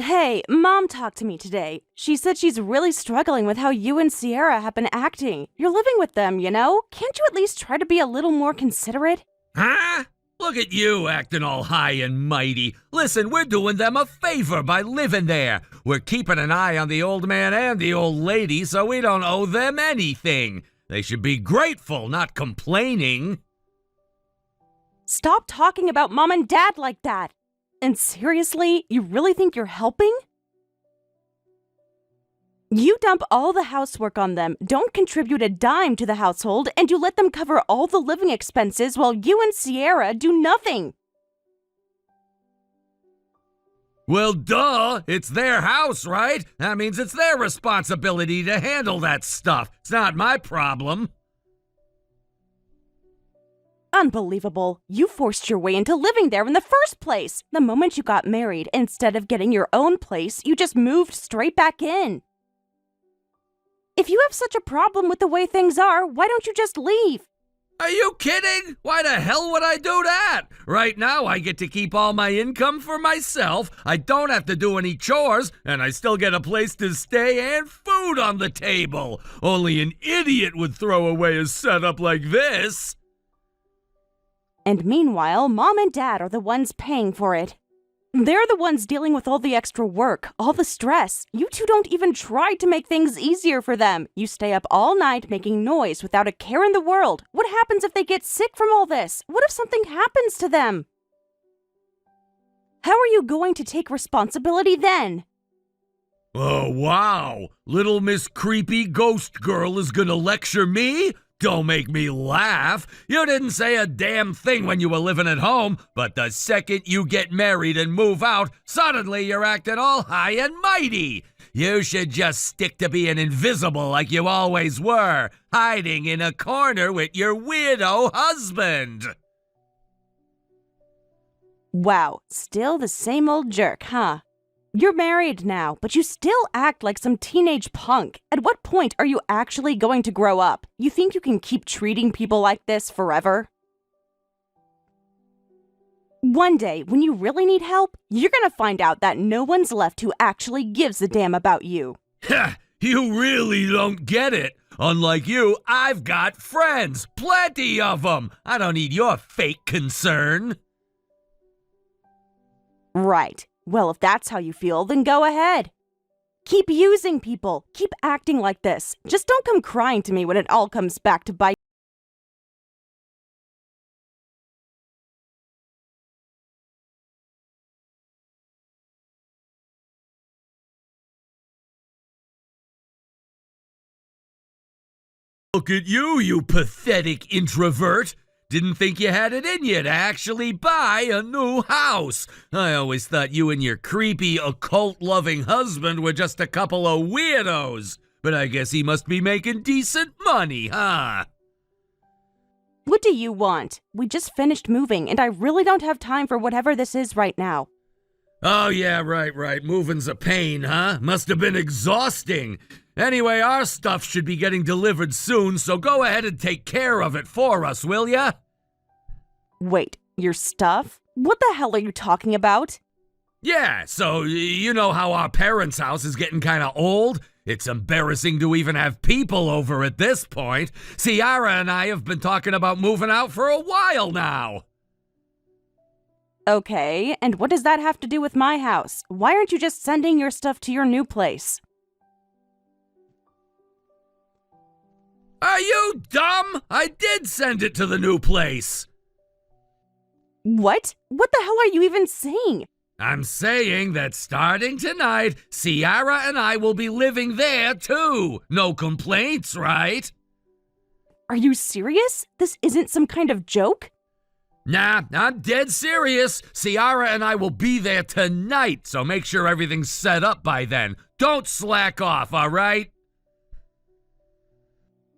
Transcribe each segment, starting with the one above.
Hey, Mom talked to me today. She said she's really struggling with how you and Sierra have been acting. You're living with them, you know? Can't you at least try to be a little more considerate? Huh? Look at you acting all high and mighty. Listen, we're doing them a favor by living there. We're keeping an eye on the old man and the old lady, so we don't owe them anything. They should be grateful, not complaining. Stop talking about Mom and Dad like that. And seriously, you really think you're helping? You dump all the housework on them, don't contribute a dime to the household, and you let them cover all the living expenses while you and Sierra do nothing. Well, duh, it's their house, right? That means it's their responsibility to handle that stuff. It's not my problem. Unbelievable. You forced your way into living there in the first place. The moment you got married, instead of getting your own place, you just moved straight back in. If you have such a problem with the way things are, why don't you just leave? Are you kidding? Why the hell would I do that? Right now, I get to keep all my income for myself, I don't have to do any chores, and I still get a place to stay and food on the table. Only an idiot would throw away a setup like this. And meanwhile, Mom and Dad are the ones paying for it. They're the ones dealing with all the extra work, all the stress. You two don't even try to make things easier for them. You stay up all night making noise without a care in the world. What happens if they get sick from all this? What if something happens to them? How are you going to take responsibility then? Oh, wow. Little Miss Creepy Ghost Girl is gonna lecture me? Don't make me laugh. You didn't say a damn thing when you were living at home, but the second you get married and move out, suddenly you're acting all high and mighty. You should just stick to being invisible like you always were, hiding in a corner with your weirdo husband. Wow, still the same old jerk, huh? You're married now, but you still act like some teenage punk. At what point are you actually going to grow up? You think you can keep treating people like this forever? One day, when you really need help, you're gonna find out that no one's left who actually gives a damn about you. Ha! You really don't get it. Unlike you, I've got friends. Plenty of them. I don't need your fake concern. Right. Well, if that's how you feel, then go ahead. Keep using people. Keep acting like this. Just don't come crying to me when it all comes back to bite. Look at you, you pathetic introvert. Didn't think you had it in you to actually buy a new house. I always thought you and your creepy, occult-loving husband were just a couple of weirdos. But I guess he must be making decent money, huh? What do you want? We just finished moving, and I really don't have time for whatever this is right now. Oh, yeah, right. Moving's a pain, huh? Must have been exhausting. Anyway, our stuff should be getting delivered soon, so go ahead and take care of it for us, will ya? Wait, your stuff? What the hell are you talking about? Yeah, so you know how our parents' house is getting kind of old? It's embarrassing to even have people over at this point. Ciara and I have been talking about moving out for a while now. Okay, and what does that have to do with my house? Why aren't you just sending your stuff to your new place? Are you dumb? I did send it to the new place. What? What the hell are you even saying? I'm saying that starting tonight, Ciara and I will be living there too. No complaints, right? Are you serious? This isn't some kind of joke? Nah, I'm dead serious. Ciara and I will be there tonight, so make sure everything's set up by then. Don't slack off, all right?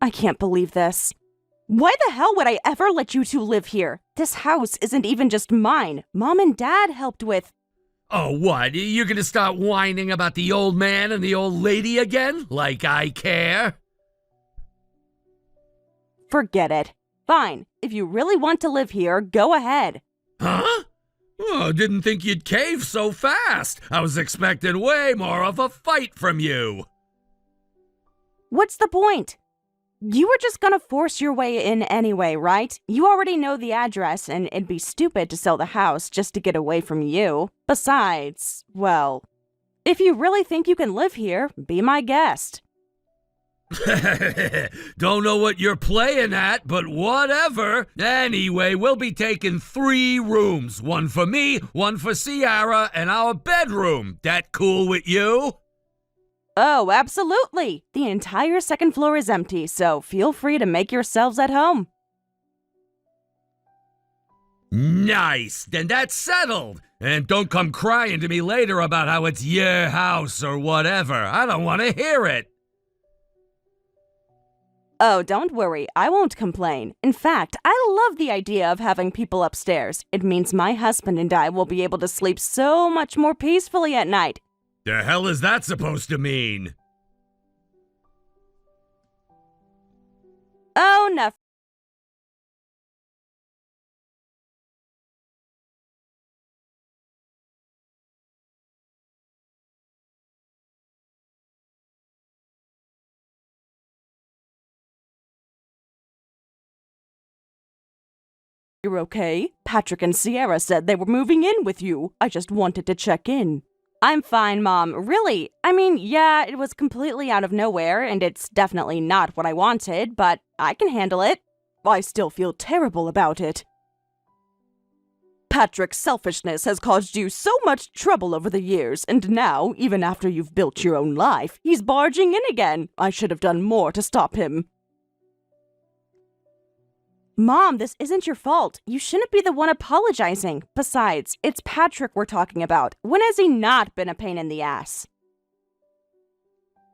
I can't believe this. Why the hell would I ever let you two live here? This house isn't even just mine. Mom and Dad helped with. Oh, what? You're gonna start whining about the old man and the old lady again? Like I care? Forget it. Fine. If you really want to live here, go ahead. Huh? Oh, didn't think you'd cave so fast. I was expecting way more of a fight from you. What's the point? You were just gonna force your way in anyway, right? You already know the address, and it'd be stupid to sell the house just to get away from you. Besides, well, if you really think you can live here, be my guest. Don't know what you're playing at, but whatever. Anyway, we'll be taking 3 rooms. One for me, one for Ciara, and our bedroom. That cool with you? Oh, absolutely. The entire second floor is empty, so feel free to make yourselves at home. Nice. Then that's settled. And don't come crying to me later about how it's your house or whatever. I don't want to hear it. Oh, don't worry, I won't complain. In fact, I love the idea of having people upstairs. It means my husband and I will be able to sleep so much more peacefully at night. The hell is that supposed to mean? Oh, nothing. You're okay? Patrick and Ciara said they were moving in with you. I just wanted to check in. I'm fine, Mom. Really? I mean, yeah, it was completely out of nowhere, and it's definitely not what I wanted, but I can handle it. I still feel terrible about it. Patrick's selfishness has caused you so much trouble over the years, and now, even after you've built your own life, he's barging in again. I should have done more to stop him. Mom, this isn't your fault. You shouldn't be the one apologizing. Besides, it's Patrick we're talking about. When has he not been a pain in the ass?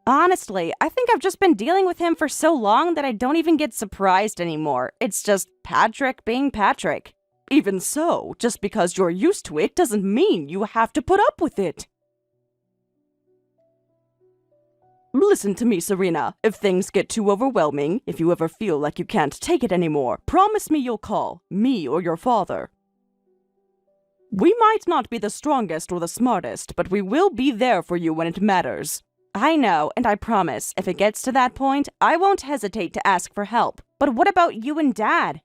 Honestly, I think I've just been dealing with him for so long that I don't even get surprised anymore. It's just Patrick being Patrick. Even so, just because you're used to it doesn't mean you have to put up with it. Listen to me, Serena. If things get too overwhelming, if you ever feel like you can't take it anymore, promise me you'll call, me or your father. We might not be the strongest or the smartest, but we will be there for you when it matters. I know, and I promise, if it gets to that point, I won't hesitate to ask for help. But what about you and Dad?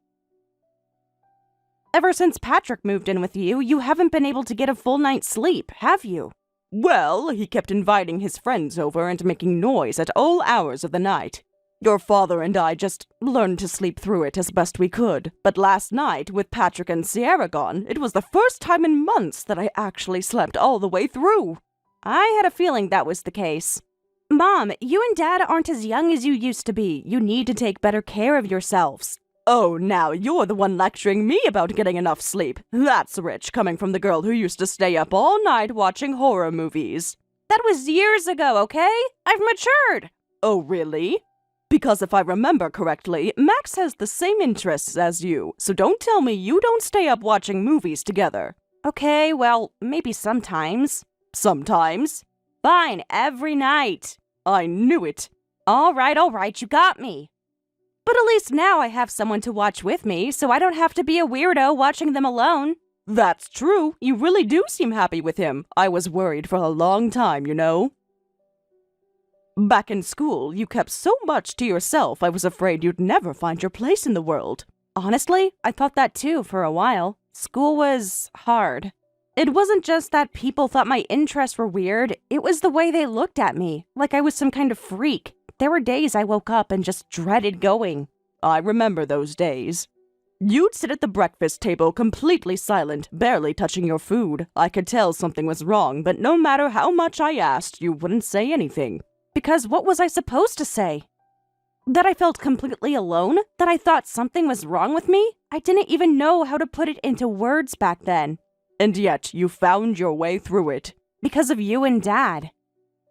Ever since Patrick moved in with you, you haven't been able to get a full night's sleep, have you? Well, he kept inviting his friends over and making noise at all hours of the night. Your father and I just learned to sleep through it as best we could. But last night, with Patrick and Ciara gone, it was the first time in months that I actually slept all the way through. I had a feeling that was the case. Mom, you and Dad aren't as young as you used to be. You need to take better care of yourselves. Oh, now you're the one lecturing me about getting enough sleep. That's rich, coming from the girl who used to stay up all night watching horror movies. That was years ago, okay? I've matured. Oh, really? Because if I remember correctly, Max has the same interests as you, so don't tell me you don't stay up watching movies together. Okay, well, maybe sometimes. Sometimes? Fine, every night. I knew it. All right, you got me. But at least now I have someone to watch with me, so I don't have to be a weirdo watching them alone. That's true. You really do seem happy with him. I was worried for a long time, you know. Back in school, you kept so much to yourself, I was afraid you'd never find your place in the world. Honestly, I thought that too for a while. School was hard. It wasn't just that people thought my interests were weird, it was the way they looked at me, like I was some kind of freak. There were days I woke up and just dreaded going. I remember those days. You'd sit at the breakfast table completely silent, barely touching your food. I could tell something was wrong, but no matter how much I asked, you wouldn't say anything. Because what was I supposed to say? That I felt completely alone? That I thought something was wrong with me? I didn't even know how to put it into words back then. And yet, you found your way through it. Because of you and Dad.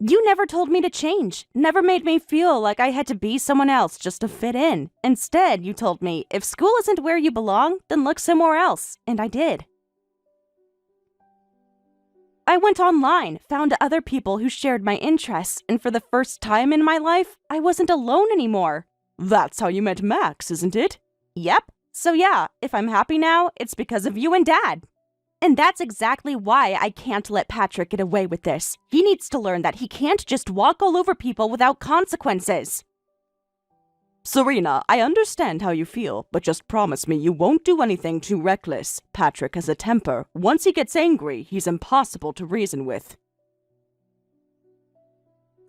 You never told me to change, never made me feel like I had to be someone else just to fit in. Instead, you told me, if school isn't where you belong, then look somewhere else, and I did. I went online, found other people who shared my interests, and for the first time in my life, I wasn't alone anymore. That's how you met Max, isn't it? Yep. So yeah, if I'm happy now, it's because of you and Dad. And that's exactly why I can't let Patrick get away with this. He needs to learn that he can't just walk all over people without consequences. Serena, I understand how you feel, but just promise me you won't do anything too reckless. Patrick has a temper. Once he gets angry, he's impossible to reason with.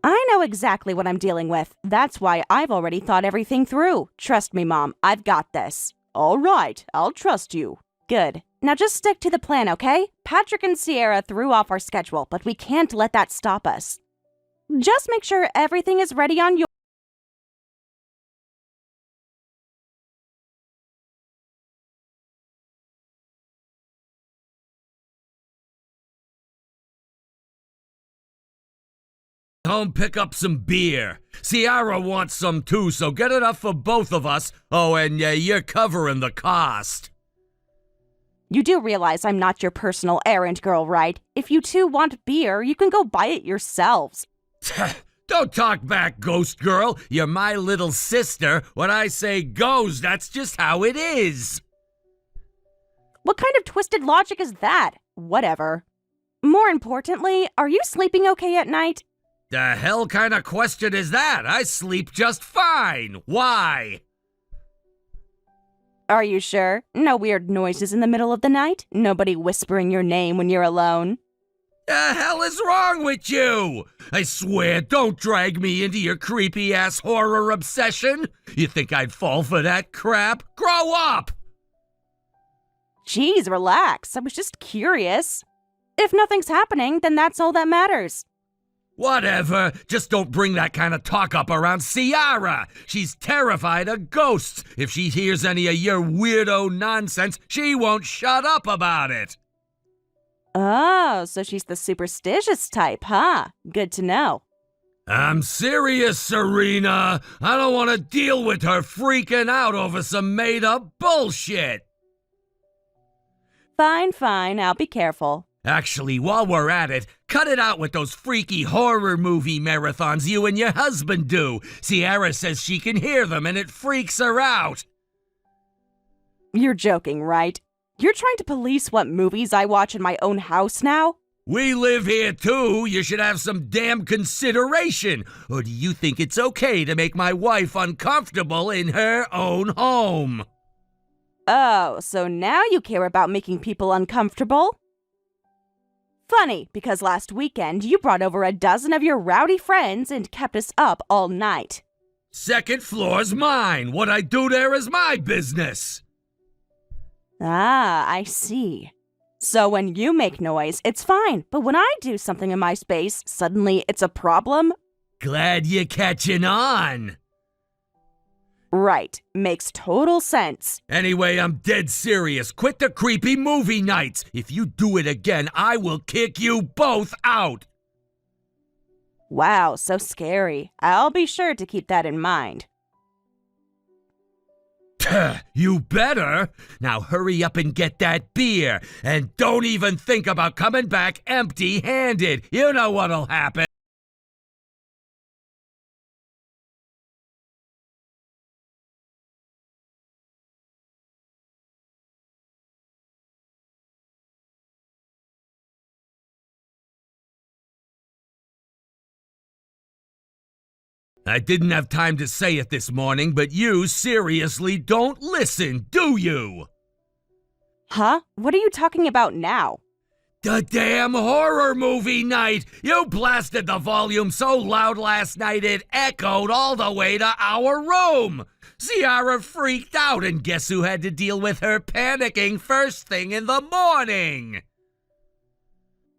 I know exactly what I'm dealing with. That's why I've already thought everything through. Trust me, Mom. I've got this. All right, I'll trust you. Good. Now just stick to the plan, okay? Patrick and Sierra threw off our schedule, but we can't let that stop us. Just make sure everything is ready on your... Home, pick up some beer. Ciara wants some too, so get enough for both of us. Oh, and you're covering the cost. You do realize I'm not your personal errand girl, right? If you two want beer, you can go buy it yourselves. Don't talk back, ghost girl. You're my little sister. When I say goes, that's just how it is. What kind of twisted logic is that? Whatever. More importantly, are you sleeping okay at night? The hell kind of question is that? I sleep just fine. Why? Are you sure? No weird noises in the middle of the night? Nobody whispering your name when you're alone? The hell is wrong with you? I swear, don't drag me into your creepy-ass horror obsession. You think I'd fall for that crap? Grow up! Jeez, relax. I was just curious. If nothing's happening, then that's all that matters. Whatever. Just don't bring that kind of talk up around Ciara. She's terrified of ghosts. If she hears any of your weirdo nonsense, she won't shut up about it. Oh, so she's the superstitious type, huh? Good to know. I'm serious, Serena. I don't want to deal with her freaking out over some made-up bullshit. Fine, I'll be careful. Actually, while we're at it, cut it out with those freaky horror movie marathons you and your husband do. Ciara says she can hear them and it freaks her out. You're joking, right? You're trying to police what movies I watch in my own house now? We live here too. You should have some damn consideration. Or do you think it's okay to make my wife uncomfortable in her own home? Oh, so now you care about making people uncomfortable? Funny, because last weekend you brought over a dozen of your rowdy friends and kept us up all night. Second floor's mine. What I do there is my business. Ah, I see. So when you make noise, it's fine, but when I do something in my space, suddenly it's a problem? Glad you're catching on. Right. Makes total sense. Anyway, I'm dead serious. Quit the creepy movie nights. If you do it again, I will kick you both out. Wow, so scary. I'll be sure to keep that in mind. You better. Now hurry up and get that beer. And don't even think about coming back empty-handed. You know what'll happen. I didn't have time to say it this morning, but you seriously don't listen, do you? Huh? What are you talking about now? The damn horror movie night! You blasted the volume so loud last night it echoed all the way to our room! Ciara freaked out, and guess who had to deal with her panicking first thing in the morning?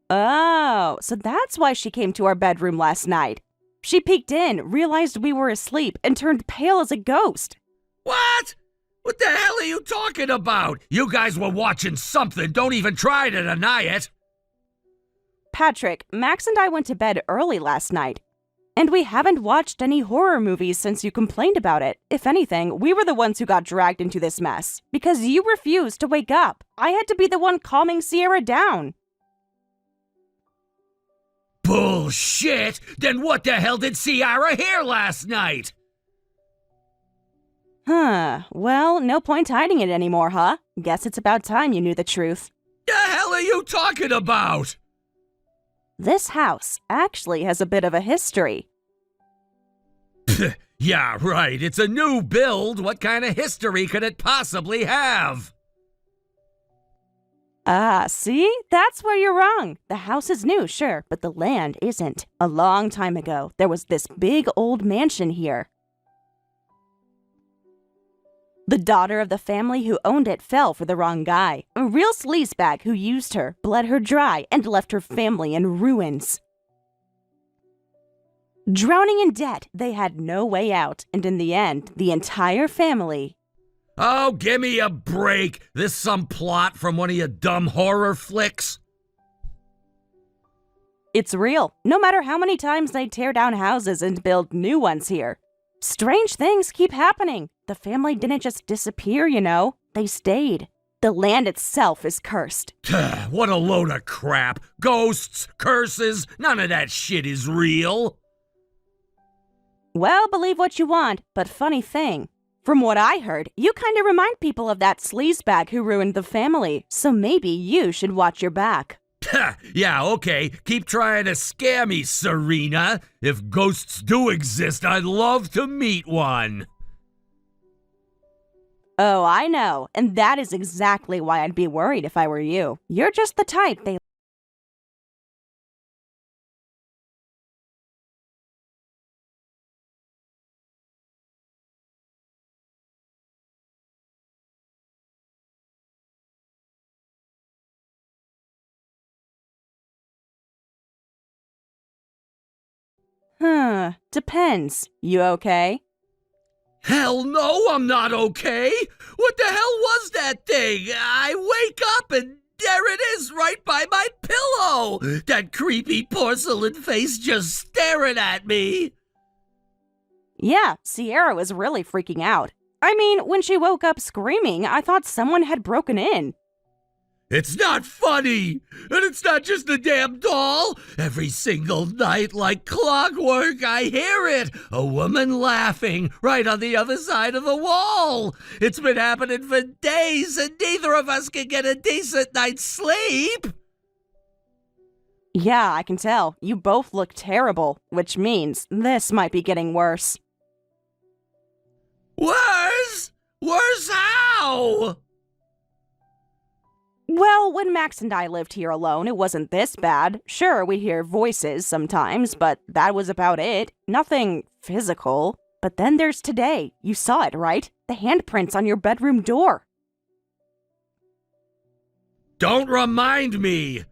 Oh, so that's why she came to our bedroom last night. She peeked in, realized we were asleep, and turned pale as a ghost. What? What the hell are you talking about? You guys were watching something. Don't even try to deny it. Patrick, Max and I went to bed early last night. And we haven't watched any horror movies since you complained about it. If anything, we were the ones who got dragged into this mess. Because you refused to wake up. I had to be the one calming Ciara down. Bullshit! Then what the hell did Ciara hear last night? Huh. Well, no point hiding it anymore, huh? Guess it's about time you knew the truth. The hell are you talking about? This house actually has a bit of a history. Yeah, right. It's a new build. What kind of history could it possibly have? Ah, see? That's where you're wrong. The house is new, sure, but the land isn't. A long time ago, there was this big old mansion here. The daughter of the family who owned it fell for the wrong guy. A real sleazebag who used her, bled her dry, and left her family in ruins. Drowning in debt, they had no way out, and in the end, the entire family... Oh, give me a break. This some plot from one of your dumb horror flicks? It's real, no matter how many times they tear down houses and build new ones here. Strange things keep happening. The family didn't just disappear, you know. They stayed. The land itself is cursed. What a load of crap. Ghosts, curses, none of that shit is real. Well, believe what you want, but funny thing. From what I heard, you kind of remind people of that sleazebag who ruined the family, so maybe you should watch your back. Yeah, okay. Keep trying to scare me, Serena. If ghosts do exist, I'd love to meet one. Oh, I know, and that is exactly why I'd be worried if I were you. You're just the type they... Depends. You okay? Hell no, I'm not okay. What the hell was that thing? I wake up and there it is right by my pillow. That creepy porcelain face just staring at me. Yeah, Sierra was really freaking out. I mean, when she woke up screaming, I thought someone had broken in. It's not funny, and it's not just a damn doll. Every single night, like clockwork, I hear it. A woman laughing right on the other side of the wall. It's been happening for days, and neither of us can get a decent night's sleep. Yeah, I can tell. You both look terrible, which means this might be getting worse. Worse? Worse how? Well, when Max and I lived here alone, it wasn't this bad. Sure, we'd hear voices sometimes, but that was about it. Nothing physical. But then there's today. You saw it, right? The handprints on your bedroom door. Don't remind me.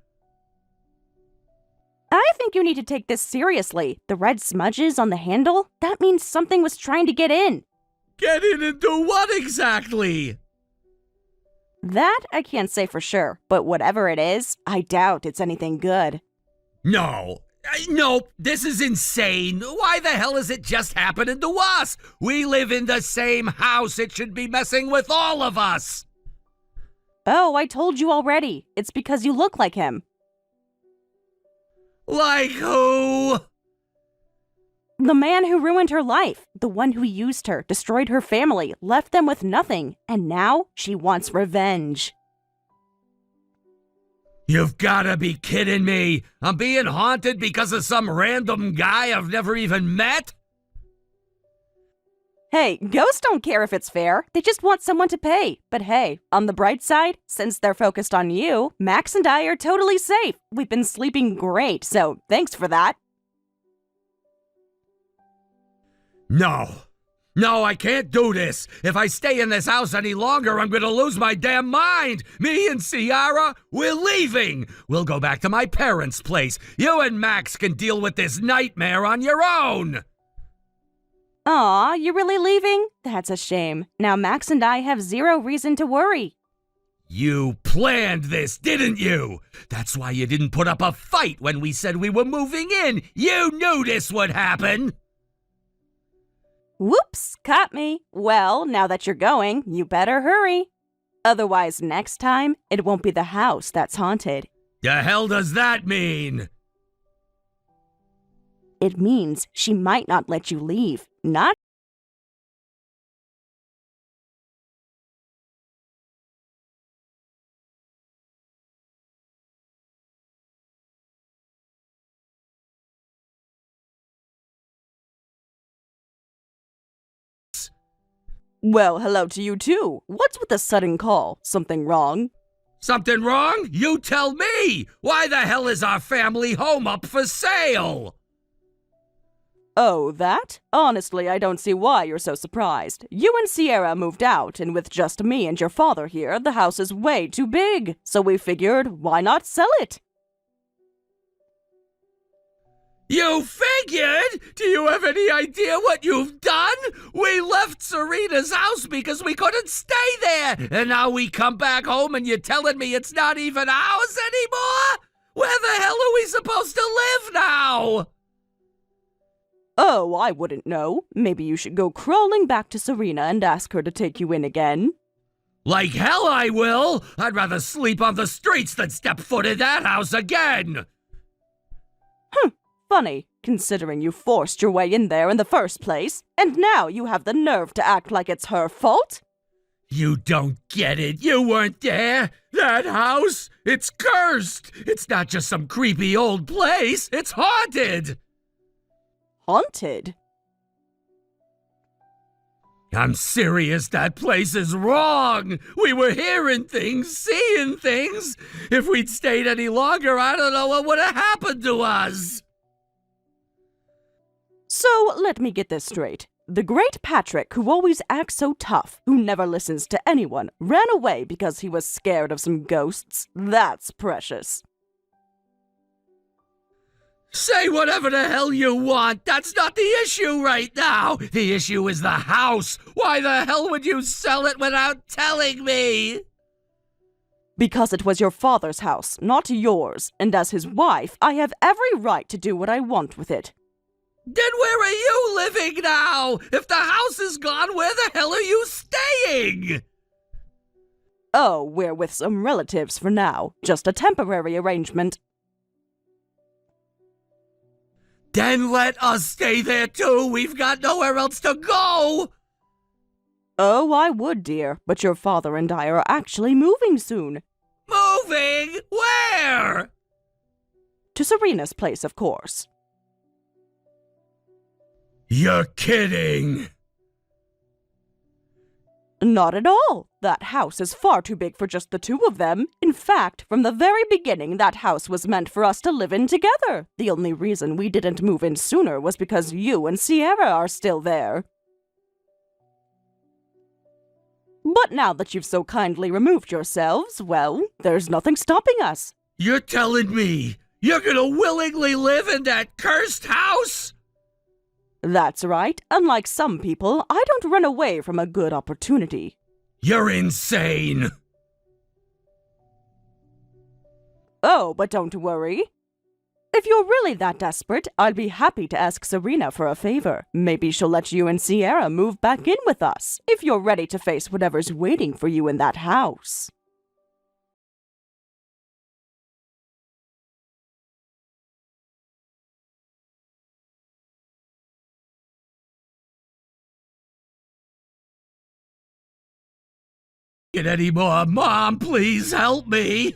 I think you need to take this seriously. The red smudges on the handle? That means something was trying to get in. Get in into what exactly? That I can't say for sure, but whatever it is, I doubt it's anything good. No. Nope, this is insane. Why the hell is it just happening to us? We live in the same house. It should be messing with all of us. Oh, I told you already. It's because you look like him. Like who? The man who ruined her life, the one who used her, destroyed her family, left them with nothing, and now she wants revenge. You've gotta be kidding me. I'm being haunted because of some random guy I've never even met? Hey, ghosts don't care if it's fair. They just want someone to pay. But hey, on the bright side, since they're focused on you, Max and I are totally safe. We've been sleeping great, so thanks for that. No, I can't do this. If I stay in this house any longer, I'm gonna lose my damn mind. Me and Ciara, we're leaving. We'll go back to my parents' place. You and Max can deal with this nightmare on your own. Aw, you're really leaving? That's a shame. Now Max and I have zero reason to worry. You planned this, didn't you? That's why you didn't put up a fight when we said we were moving in. You knew this would happen. Whoops, caught me. Well, now that you're going, you better hurry. Otherwise, next time, it won't be the house that's haunted. The hell does that mean? It means she might not let you leave. Not Well, hello to you too. What's with the sudden call? Something wrong? Something wrong? You tell me! Why the hell is our family home up for sale? Oh, that? Honestly, I don't see why you're so surprised. You and Sierra moved out, and with just me and your father here, the house is way too big. So we figured, why not sell it? You figured? Do you have any idea what you've done? We left Serena's house because we couldn't stay there, and now we come back home and you're telling me it's not even ours anymore? Where the hell are we supposed to live now? Oh, I wouldn't know. Maybe you should go crawling back to Serena and ask her to take you in again. Like hell I will! I'd rather sleep on the streets than step foot in that house again! Funny, considering you forced your way in there in the first place, and now you have the nerve to act like it's her fault? You don't get it. You weren't there. That house, it's cursed. It's not just some creepy old place. It's haunted. Haunted? I'm serious. That place is wrong. We were hearing things, seeing things. If we'd stayed any longer, I don't know what would have happened to us. So, let me get this straight. The great Patrick, who always acts so tough, who never listens to anyone, ran away because he was scared of some ghosts. That's precious. Say whatever the hell you want. That's not the issue right now. The issue is the house. Why the hell would you sell it without telling me? Because it was your father's house, not yours, and as his wife, I have every right to do what I want with it. Then where are you living now? If the house is gone, where the hell are you staying? Oh, we're with some relatives for now. Just a temporary arrangement. Then let us stay there too. We've got nowhere else to go. Oh, I would, dear, but your father and I are actually moving soon. Moving? Where? To Serena's place, of course. You're kidding. Not at all. That house is far too big for just the two of them. In fact, from the very beginning, that house was meant for us to live in together. The only reason we didn't move in sooner was because you and Sierra are still there. But now that you've so kindly removed yourselves, well, there's nothing stopping us. You're telling me you're gonna willingly live in that cursed house? That's right. Unlike some people, I don't run away from a good opportunity. You're insane. Oh, but don't worry. If you're really that desperate, I'd be happy to ask Serena for a favor. Maybe she'll let you and Sierra move back in with us, if you're ready to face whatever's waiting for you in that house. Get any more? Mom, please help me.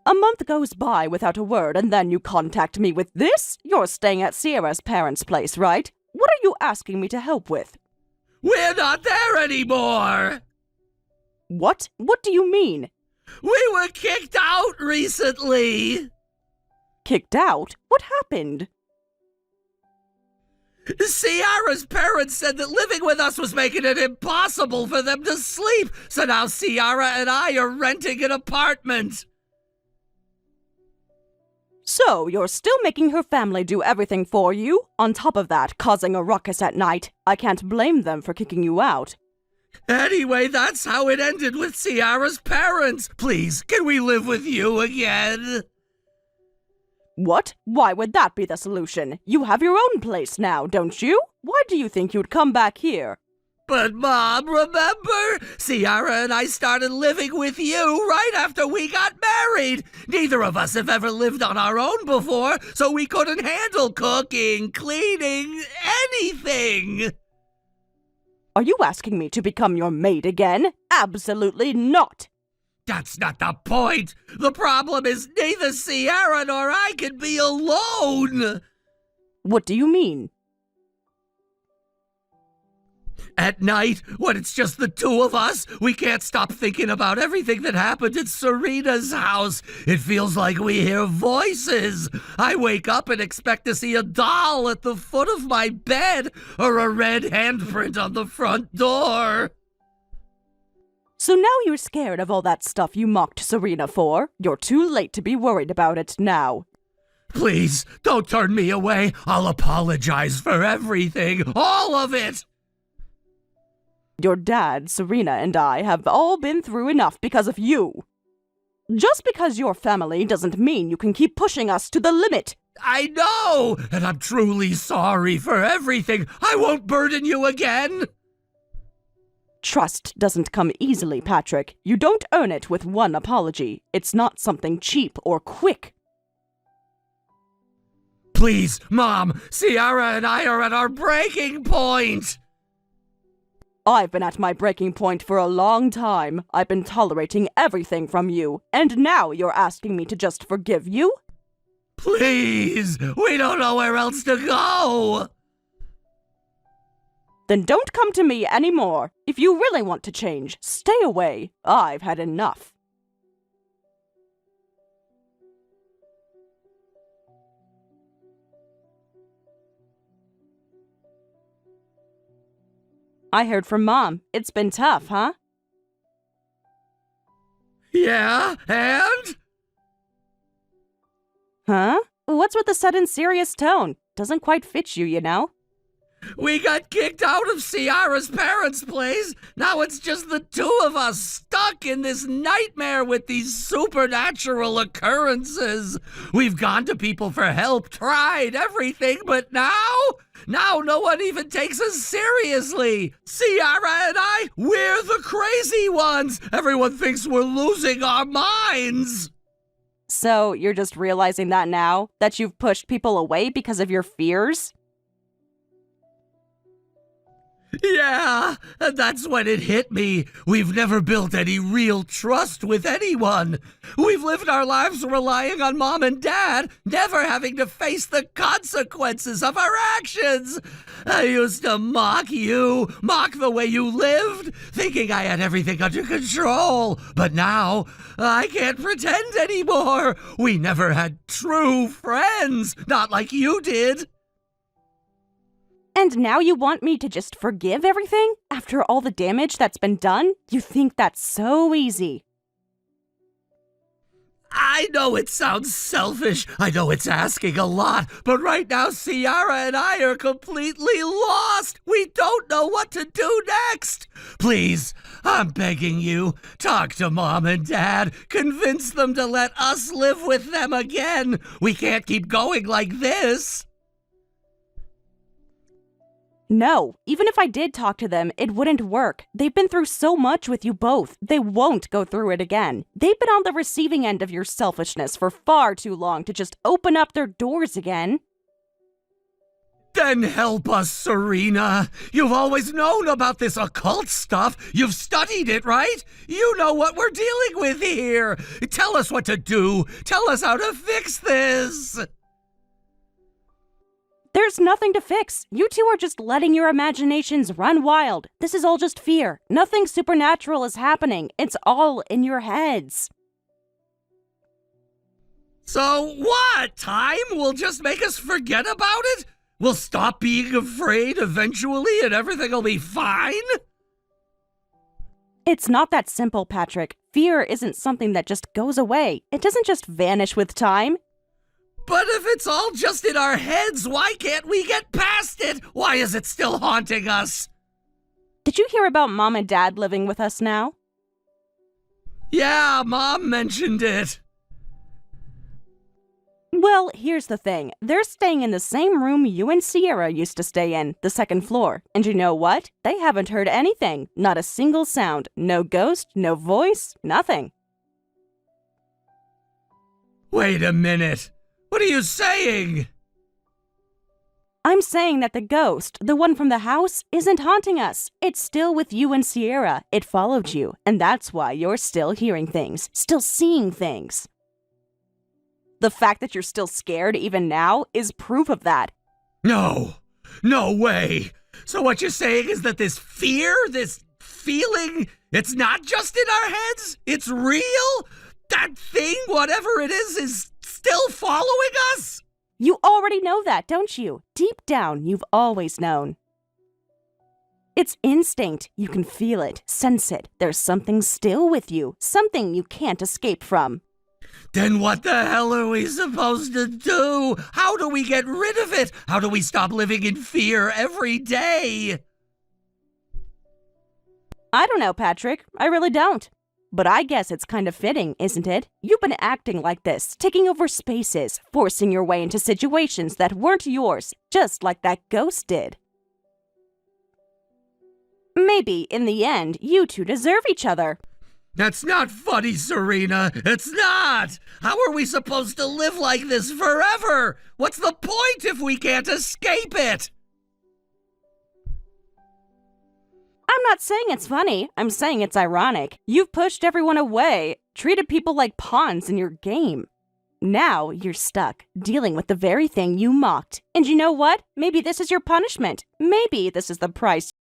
A month goes by without a word, and then you contact me with this? You're staying at Sierra's parents' place, right? What are you asking me to help with? We're not there anymore. What? What do you mean? We were kicked out recently. Kicked out? What happened? Ciara's parents said that living with us was making it impossible for them to sleep, so now Ciara and I are renting an apartment. So, you're still making her family do everything for you? On top of that, causing a ruckus at night. I can't blame them for kicking you out. Anyway, that's how it ended with Ciara's parents. Please, can we live with you again? What? Why would that be the solution? You have your own place now, don't you? Why do you think you'd come back here? But Mom, remember? Ciara and I started living with you right after we got married. Neither of us have ever lived on our own before, so we couldn't handle cooking, cleaning, anything. Are you asking me to become your maid again? Absolutely not! That's not the point. The problem is neither Ciara nor I can be alone. What do you mean? At night, when it's just the two of us, we can't stop thinking about everything that happened at Serena's house. It feels like we hear voices. I wake up and expect to see a doll at the foot of my bed or a red handprint on the front door. So now you're scared of all that stuff you mocked Serena for? You're too late to be worried about it now. Please, don't turn me away. I'll apologize for everything. All of it. Your dad, Serena, and I have all been through enough because of you. Just because you're family doesn't mean you can keep pushing us to the limit. I know, and I'm truly sorry for everything. I won't burden you again. Trust doesn't come easily, Patrick. You don't earn it with one apology. It's not something cheap or quick. Please, Mom, Ciara and I are at our breaking point. I've been at my breaking point for a long time. I've been tolerating everything from you, and now you're asking me to just forgive you? Please, we don't know where else to go. Then don't come to me anymore. If you really want to change, stay away. I've had enough. I heard from Mom. It's been tough, huh? Yeah, and? Huh? What's with the sudden serious tone? Doesn't quite fit you, you know? We got kicked out of Ciara's parents' place. Now it's just the two of us stuck in this nightmare with these supernatural occurrences. We've gone to people for help, tried everything, but now no one even takes us seriously. Ciara and I, we're the crazy ones. Everyone thinks we're losing our minds. So you're just realizing that now? That you've pushed people away because of your fears? Yeah, and that's when it hit me. We've never built any real trust with anyone. We've lived our lives relying on Mom and Dad, never having to face the consequences of our actions. I used to mock you, mock the way you lived, thinking I had everything under control. But now, I can't pretend anymore. We never had true friends, not like you did. And now you want me to just forgive everything? After all the damage that's been done? You think that's so easy. I know it sounds selfish. I know it's asking a lot. But right now, Ciara and I are completely lost. We don't know what to do next. Please, I'm begging you, talk to Mom and Dad. Convince them to let us live with them again. We can't keep going like this. No, even if I did talk to them, it wouldn't work. They've been through so much with you both. They won't go through it again. They've been on the receiving end of your selfishness for far too long to just open up their doors again. Then help us, Serena. You've always known about this occult stuff. You've studied it, right? You know what we're dealing with here. Tell us what to do. Tell us how to fix this. There's nothing to fix. You two are just letting your imaginations run wild. This is all just fear. Nothing supernatural is happening. It's all in your heads. So what? Time will just make us forget about it? We'll stop being afraid eventually and everything will be fine? It's not that simple, Patrick. Fear isn't something that just goes away. It doesn't just vanish with time. But if it's all just in our heads, why can't we get past it? Why is it still haunting us? Did you hear about Mom and Dad living with us now? Yeah, Mom mentioned it. Well, here's the thing. They're staying in the same room you and Ciara used to stay in, the second floor. And you know what? They haven't heard anything. Not a single sound. No ghost, no voice, nothing. Wait a minute. What are you saying? I'm saying that the ghost, the one from the house, isn't haunting us. It's still with you and Ciara. It followed you, and that's why you're still hearing things, still seeing things. The fact that you're still scared even now is proof of that. No way. So what you're saying is that this fear, this feeling, it's not just in our heads? It's real? That thing, whatever it is still following us? You already know that, don't you? Deep down, you've always known. It's instinct. You can feel it, sense it. There's something still with you, something you can't escape from. Then what the hell are we supposed to do? How do we get rid of it? How do we stop living in fear every day? I don't know, Patrick. I really don't. But I guess it's kind of fitting, isn't it? You've been acting like this, taking over spaces, forcing your way into situations that weren't yours, just like that ghost did. Maybe, in the end, you two deserve each other. That's not funny, Serena. It's not. How are we supposed to live like this forever? What's the point if we can't escape it? I'm not saying it's funny. I'm saying it's ironic. You've pushed everyone away, treated people like pawns in your game. Now you're stuck, dealing with the very thing you mocked. And you know what? Maybe this is your punishment. Maybe this is the price.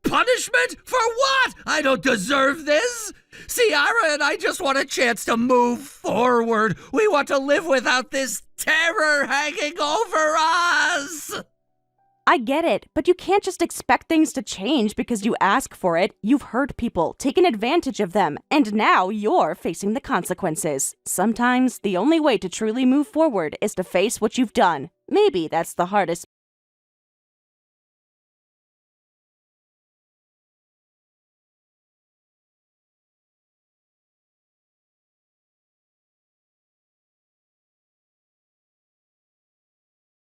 Punishment? For what? I don't deserve this. Ciara and I just want a chance to move forward. We want to live without this terror hanging over us. I get it, but you can't just expect things to change because you ask for it. You've hurt people, taken advantage of them, and now you're facing the consequences. Sometimes the only way to truly move forward is to face what you've done. Maybe that's the hardest.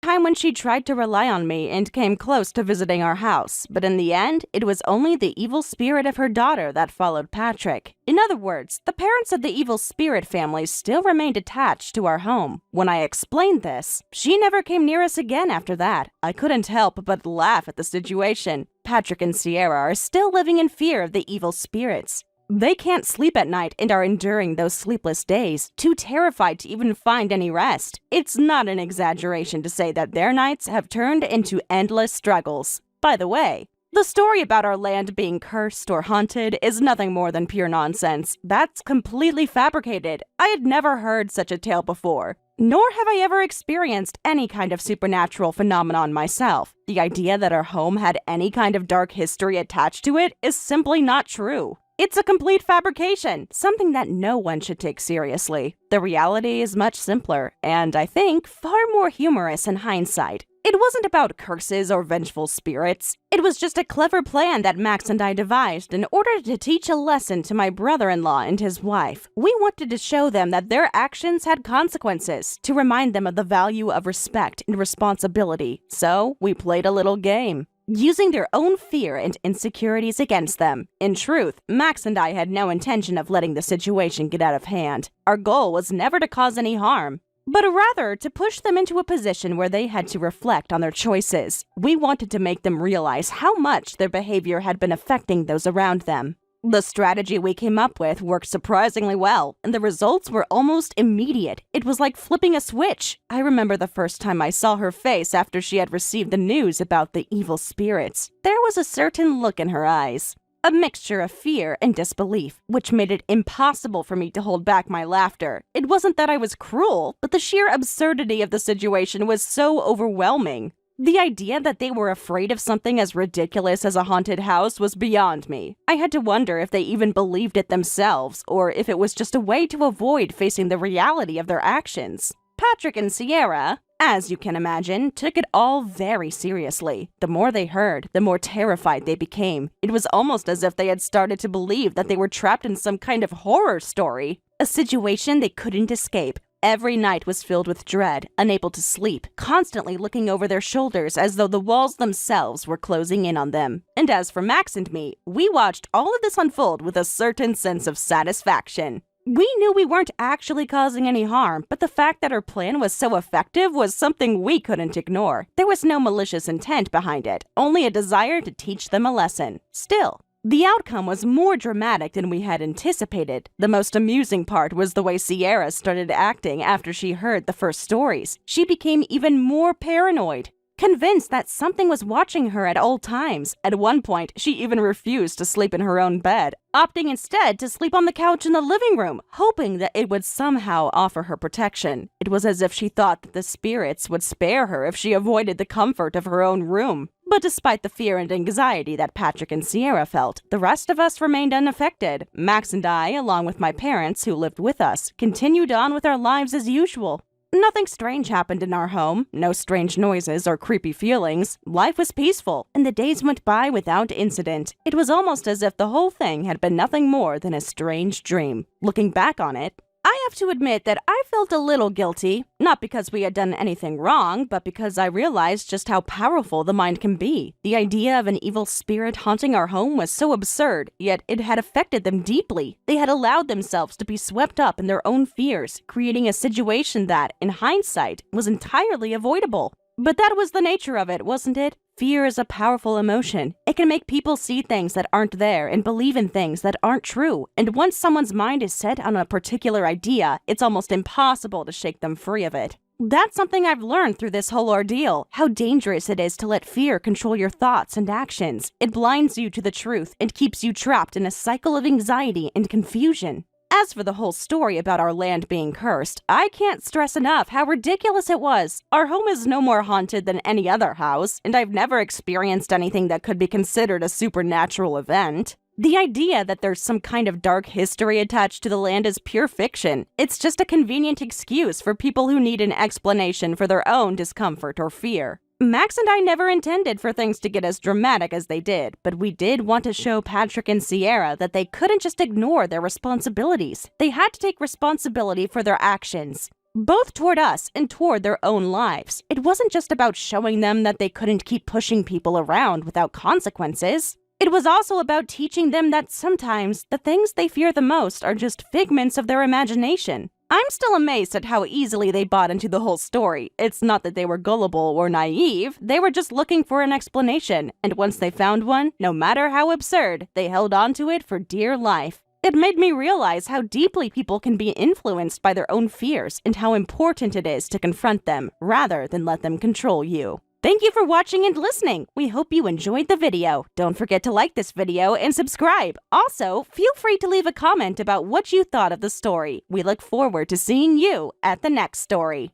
Time when she tried to rely on me and came close to visiting our house, but in the end, it was only the evil spirit of her daughter that followed Patrick. In other words, the parents of the evil spirit family still remained attached to our home. When I explained this, she never came near us again after that. I couldn't help but laugh at the situation. Patrick and Sierra are still living in fear of the evil spirits. They can't sleep at night and are enduring those sleepless days, too terrified to even find any rest. It's not an exaggeration to say that their nights have turned into endless struggles. By the way, the story about our land being cursed or haunted is nothing more than pure nonsense. That's completely fabricated. I had never heard such a tale before. Nor have I ever experienced any kind of supernatural phenomenon myself. The idea that our home had any kind of dark history attached to it is simply not true. It's a complete fabrication, something that no one should take seriously. The reality is much simpler, and I think far more humorous in hindsight. It wasn't about curses or vengeful spirits. It was just a clever plan that Max and I devised in order to teach a lesson to my brother-in-law and his wife. We wanted to show them that their actions had consequences, to remind them of the value of respect and responsibility. So we played a little game, using their own fear and insecurities against them. In truth, Max and I had no intention of letting the situation get out of hand. Our goal was never to cause any harm, but rather to push them into a position where they had to reflect on their choices. We wanted to make them realize how much their behavior had been affecting those around them. The strategy we came up with worked surprisingly well, and the results were almost immediate. It was like flipping a switch. I remember the first time I saw her face after she had received the news about the evil spirits. There was a certain look in her eyes, a mixture of fear and disbelief, which made it impossible for me to hold back my laughter. It wasn't that I was cruel, but the sheer absurdity of the situation was so overwhelming. The idea that they were afraid of something as ridiculous as a haunted house was beyond me. I had to wonder if they even believed it themselves, or if it was just a way to avoid facing the reality of their actions. Patrick and Sierra, as you can imagine, took it all very seriously. The more they heard, the more terrified they became. It was almost as if they had started to believe that they were trapped in some kind of horror story, a situation they couldn't escape. Every night was filled with dread, unable to sleep, constantly looking over their shoulders as though the walls themselves were closing in on them. And as for Max and me, we watched all of this unfold with a certain sense of satisfaction. We knew we weren't actually causing any harm, but the fact that our plan was so effective was something we couldn't ignore. There was no malicious intent behind it, only a desire to teach them a lesson. Still, The outcome was more dramatic than we had anticipated. The most amusing part was the way Sierra started acting after she heard the first stories. She became even more paranoid, convinced that something was watching her at all times. At one point, she even refused to sleep in her own bed, opting instead to sleep on the couch in the living room, hoping that it would somehow offer her protection. It was as if she thought that the spirits would spare her if she avoided the comfort of her own room. But despite the fear and anxiety that Patrick and Sierra felt, the rest of us remained unaffected. Max and I, along with my parents who lived with us, continued on with our lives as usual. Nothing strange happened in our home, no strange noises or creepy feelings. Life was peaceful, and the days went by without incident. It was almost as if the whole thing had been nothing more than a strange dream. Looking back on it, I have to admit that I felt a little guilty, not because we had done anything wrong, but because I realized just how powerful the mind can be. The idea of an evil spirit haunting our home was so absurd, yet it had affected them deeply. They had allowed themselves to be swept up in their own fears, creating a situation that, in hindsight, was entirely avoidable. But that was the nature of it, wasn't it? Fear is a powerful emotion. It can make people see things that aren't there and believe in things that aren't true. And once someone's mind is set on a particular idea, it's almost impossible to shake them free of it. That's something I've learned through this whole ordeal, how dangerous it is to let fear control your thoughts and actions. It blinds you to the truth and keeps you trapped in a cycle of anxiety and confusion. As for the whole story about our land being cursed, I can't stress enough how ridiculous it was. Our home is no more haunted than any other house, and I've never experienced anything that could be considered a supernatural event. The idea that there's some kind of dark history attached to the land is pure fiction. It's just a convenient excuse for people who need an explanation for their own discomfort or fear. Max and I never intended for things to get as dramatic as they did, but we did want to show Patrick and Sierra that they couldn't just ignore their responsibilities. They had to take responsibility for their actions, both toward us and toward their own lives. It wasn't just about showing them that they couldn't keep pushing people around without consequences. It was also about teaching them that sometimes the things they fear the most are just figments of their imagination. I'm still amazed at how easily they bought into the whole story. It's not that they were gullible or naive, they were just looking for an explanation, and once they found one, no matter how absurd, they held on to it for dear life. It made me realize how deeply people can be influenced by their own fears and how important it is to confront them rather than let them control you. Thank you for watching and listening. We hope you enjoyed the video. Don't forget to like this video and subscribe. Also, feel free to leave a comment about what you thought of the story. We look forward to seeing you at the next story.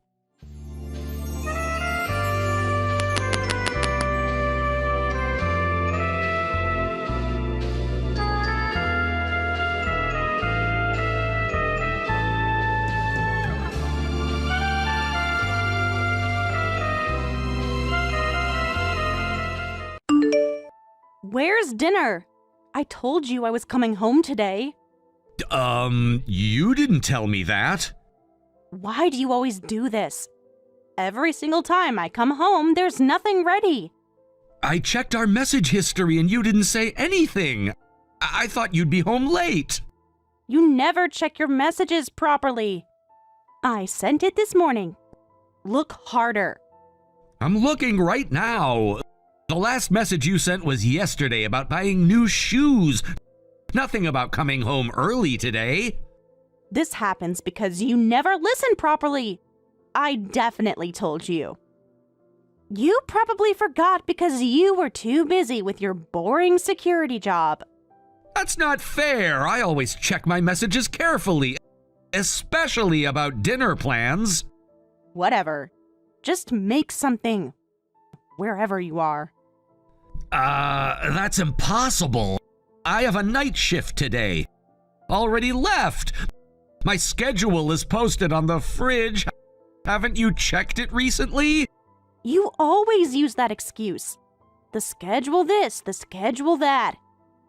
Where's dinner? I told you I was coming home today. You didn't tell me that. Why do you always do this? Every single time I come home, there's nothing ready. I checked our message history and you didn't say anything. I thought you'd be home late. You never check your messages properly. I sent it this morning. Look harder. I'm looking right now. The last message you sent was yesterday about buying new shoes. Nothing about coming home early today. This happens because you never listen properly. I definitely told you. You probably forgot because you were too busy with your boring security job. That's not fair. I always check my messages carefully, especially about dinner plans. Whatever. Just make something, wherever you are. That's impossible. I have a night shift today. Already left. My schedule is posted on the fridge. Haven't you checked it recently? You always use that excuse. The schedule this, the schedule that.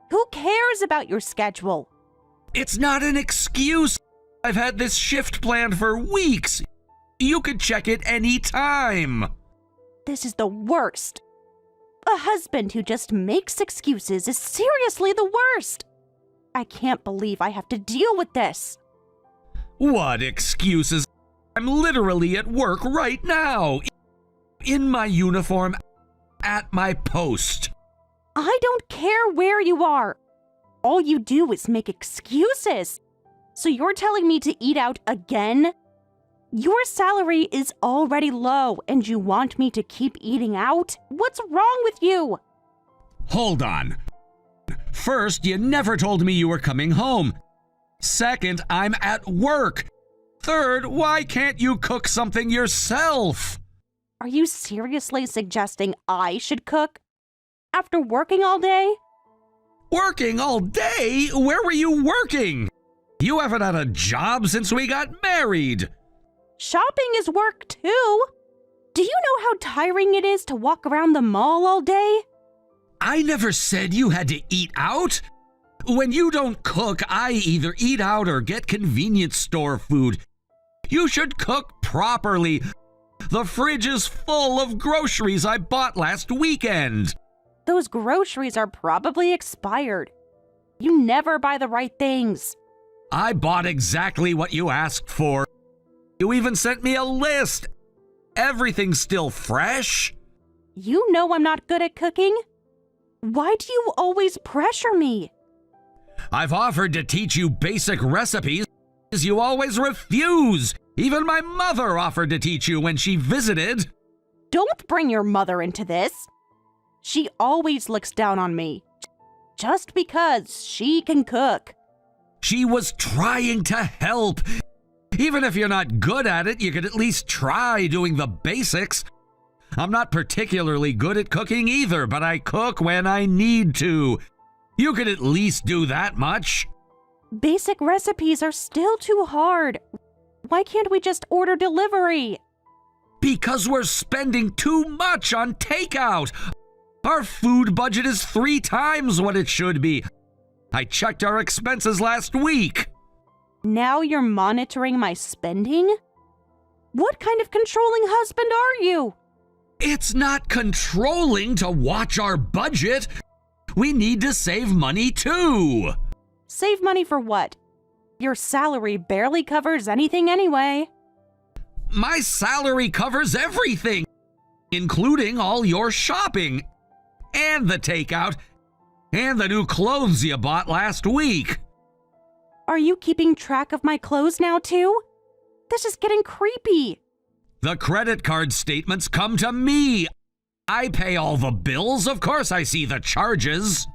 Who cares about your schedule? It's not an excuse. I've had this shift planned for weeks. You could check it any time. This is the worst. A husband who just makes excuses is seriously the worst. I can't believe I have to deal with this. What excuses? I'm literally at work right now. In my uniform, at my post. I don't care where you are. All you do is make excuses. So you're telling me to eat out again? Your salary is already low and you want me to keep eating out? What's wrong with you? Hold on. First, you never told me you were coming home. Second, I'm at work. Third, why can't you cook something yourself? Are you seriously suggesting I should cook? After working all day? Working all day? Where were you working? You haven't had a job since we got married. Shopping is work too. Do you know how tiring it is to walk around the mall all day? I never said you had to eat out. When you don't cook, I either eat out or get convenience store food. You should cook properly. The fridge is full of groceries I bought last weekend. Those groceries are probably expired. You never buy the right things. I bought exactly what you asked for. You even sent me a list. Everything's still fresh. You know I'm not good at cooking. Why do you always pressure me? I've offered to teach you basic recipes. You always refuse. Even my mother offered to teach you when she visited. Don't bring your mother into this. She always looks down on me. Just because she can cook. She was trying to help. Even if you're not good at it, you could at least try doing the basics. I'm not particularly good at cooking either, but I cook when I need to. You could at least do that much. Basic recipes are still too hard. Why can't we just order delivery? Because we're spending too much on takeout. Our food budget is 3 times what it should be. I checked our expenses last week. Now you're monitoring my spending? What kind of controlling husband are you? It's not controlling to watch our budget. We need to save money too. Save money for what? Your salary barely covers anything anyway. My salary covers everything, including all your shopping, and the takeout, and the new clothes you bought last week. Are you keeping track of my clothes now too? This is getting creepy. The credit card statements come to me. I pay all the bills. Of course I see the charges.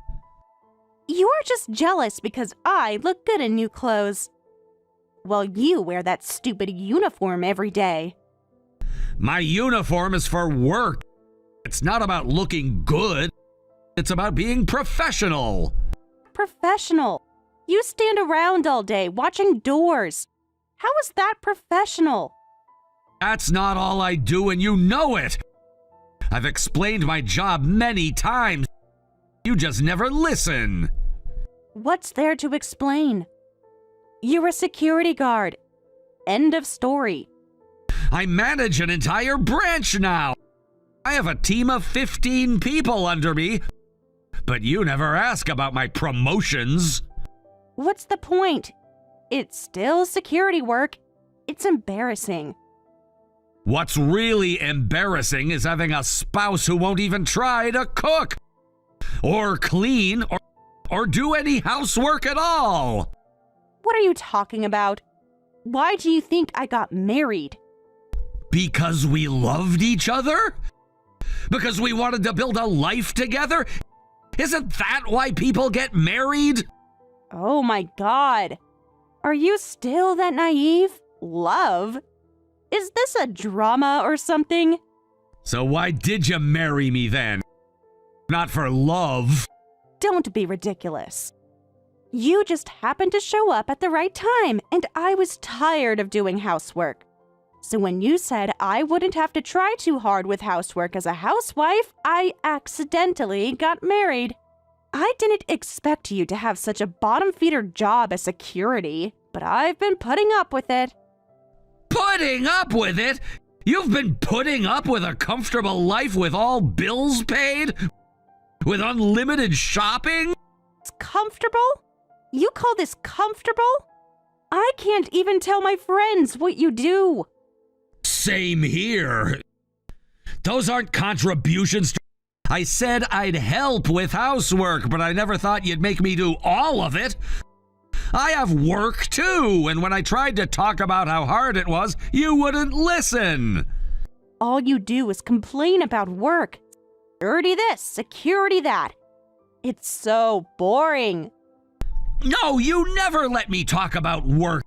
You're just jealous because I look good in new clothes. Well, you wear that stupid uniform every day. My uniform is for work. It's not about looking good. It's about being professional. Professional? You stand around all day watching doors. How is that professional? That's not all I do, and you know it. I've explained my job many times. You just never listen. What's there to explain? You're a security guard. End of story. I manage an entire branch now. I have a team of 15 people under me. But you never ask about my promotions. What's the point? It's still security work. It's embarrassing. What's really embarrassing is having a spouse who won't even try to cook, or clean, or do any housework at all. What are you talking about? Why do you think I got married? Because we loved each other? Because we wanted to build a life together? Isn't that why people get married? Oh my God. Are you still that naive? Love? Is this a drama or something? So why did you marry me then? Not for love. Don't be ridiculous. You just happened to show up at the right time, and I was tired of doing housework. So when you said I wouldn't have to try too hard with housework as a housewife, I accidentally got married. I didn't expect you to have such a bottom-feeder job as security, but I've been putting up with it. Putting up with it? You've been putting up with a comfortable life with all bills paid? With unlimited shopping? It's comfortable? You call this comfortable? I can't even tell my friends what you do. Same here. Those aren't contributions I said I'd help with housework, but I never thought you'd make me do all of it. I have work too, and when I tried to talk about how hard it was, you wouldn't listen. All you do is complain about work. Security this, security that. It's so boring. No, you never let me talk about work.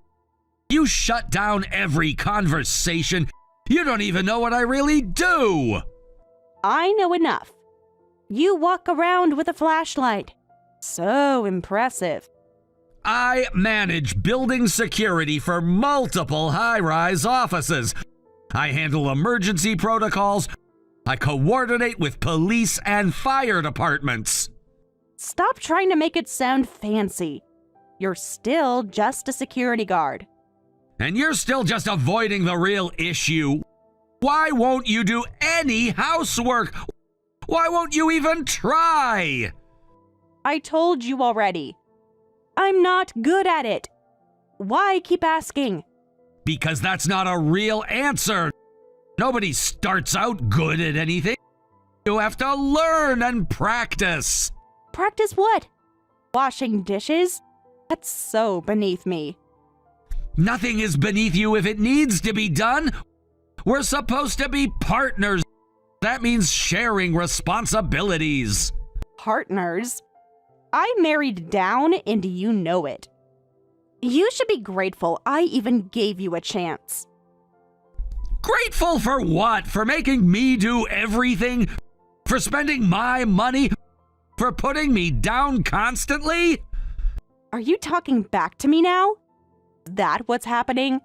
You shut down every conversation. You don't even know what I really do. I know enough. You walk around with a flashlight. So impressive. I manage building security for multiple high-rise offices. I handle emergency protocols. I coordinate with police and fire departments. Stop trying to make it sound fancy. You're still just a security guard. And you're still just avoiding the real issue. Why won't you do any housework? Why won't you even try? I told you already. I'm not good at it. Why keep asking? Because that's not a real answer. Nobody starts out good at anything. You have to learn and practice. Practice what? Washing dishes? That's so beneath me. Nothing is beneath you if it needs to be done. We're supposed to be partners. That means sharing responsibilities. Partners? I married down and you know it. You should be grateful I even gave you a chance. Grateful for what? For making me do everything? For spending my money? For putting me down constantly? Are you talking back to me now? Is that what's happening?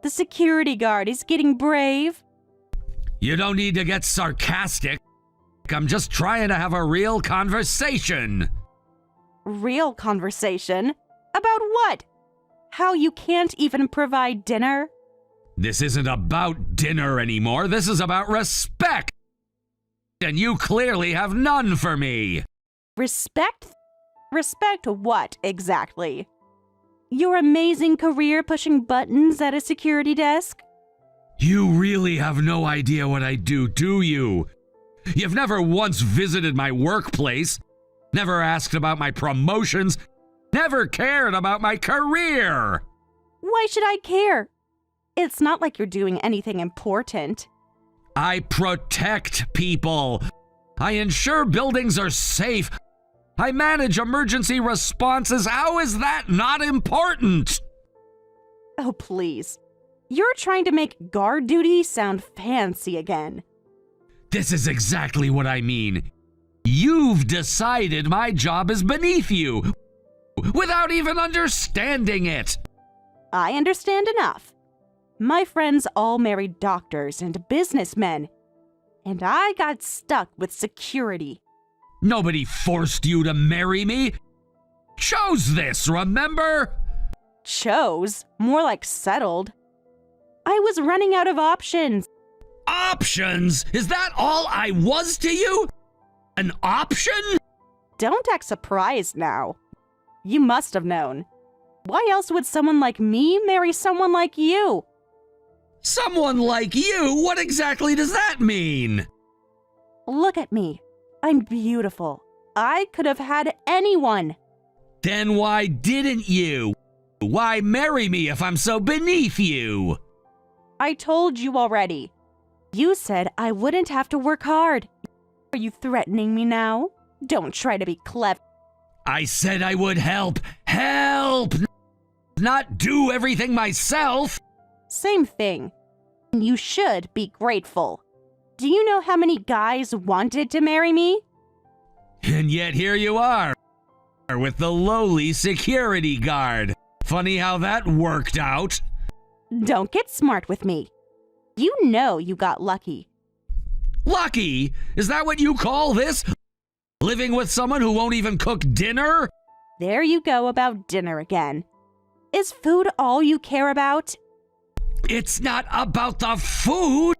The security guard is getting brave. You don't need to get sarcastic. I'm just trying to have a real conversation. Real conversation? About what? How you can't even provide dinner? This isn't about dinner anymore. This is about respect. And you clearly have none for me. Respect? Respect what, exactly? Your amazing career pushing buttons at a security desk? You really have no idea what I do you? You've never once visited my workplace, never asked about my promotions, never cared about my career. Why should I care? It's not like you're doing anything important. I protect people. I ensure buildings are safe. I manage emergency responses. How is that not important? Oh, please. You're trying to make guard duty sound fancy again. This is exactly what I mean. You've decided my job is beneath you, without even understanding it. I understand enough. My friends all married doctors and businessmen, and I got stuck with security. Nobody forced you to marry me. Chose this, remember? Chose? More like settled. I was running out of options. Options? Is that all I was to you? An option? Don't act surprised now. You must have known. Why else would someone like me marry someone like you? Someone like you? What exactly does that mean? Look at me. I'm beautiful. I could have had anyone. Then why didn't you? Why marry me if I'm so beneath you? I told you already. You said I wouldn't have to work hard. Are you threatening me now? Don't try to be clever. I said I would help. Help! Not do everything myself. Same thing. You should be grateful. Do you know how many guys wanted to marry me? And yet here you are, with the lowly security guard. Funny how that worked out. Don't get smart with me. You know you got lucky. Lucky? Is that what you call this? Living with someone who won't even cook dinner? There you go about dinner again. Is food all you care about? It's not about the food.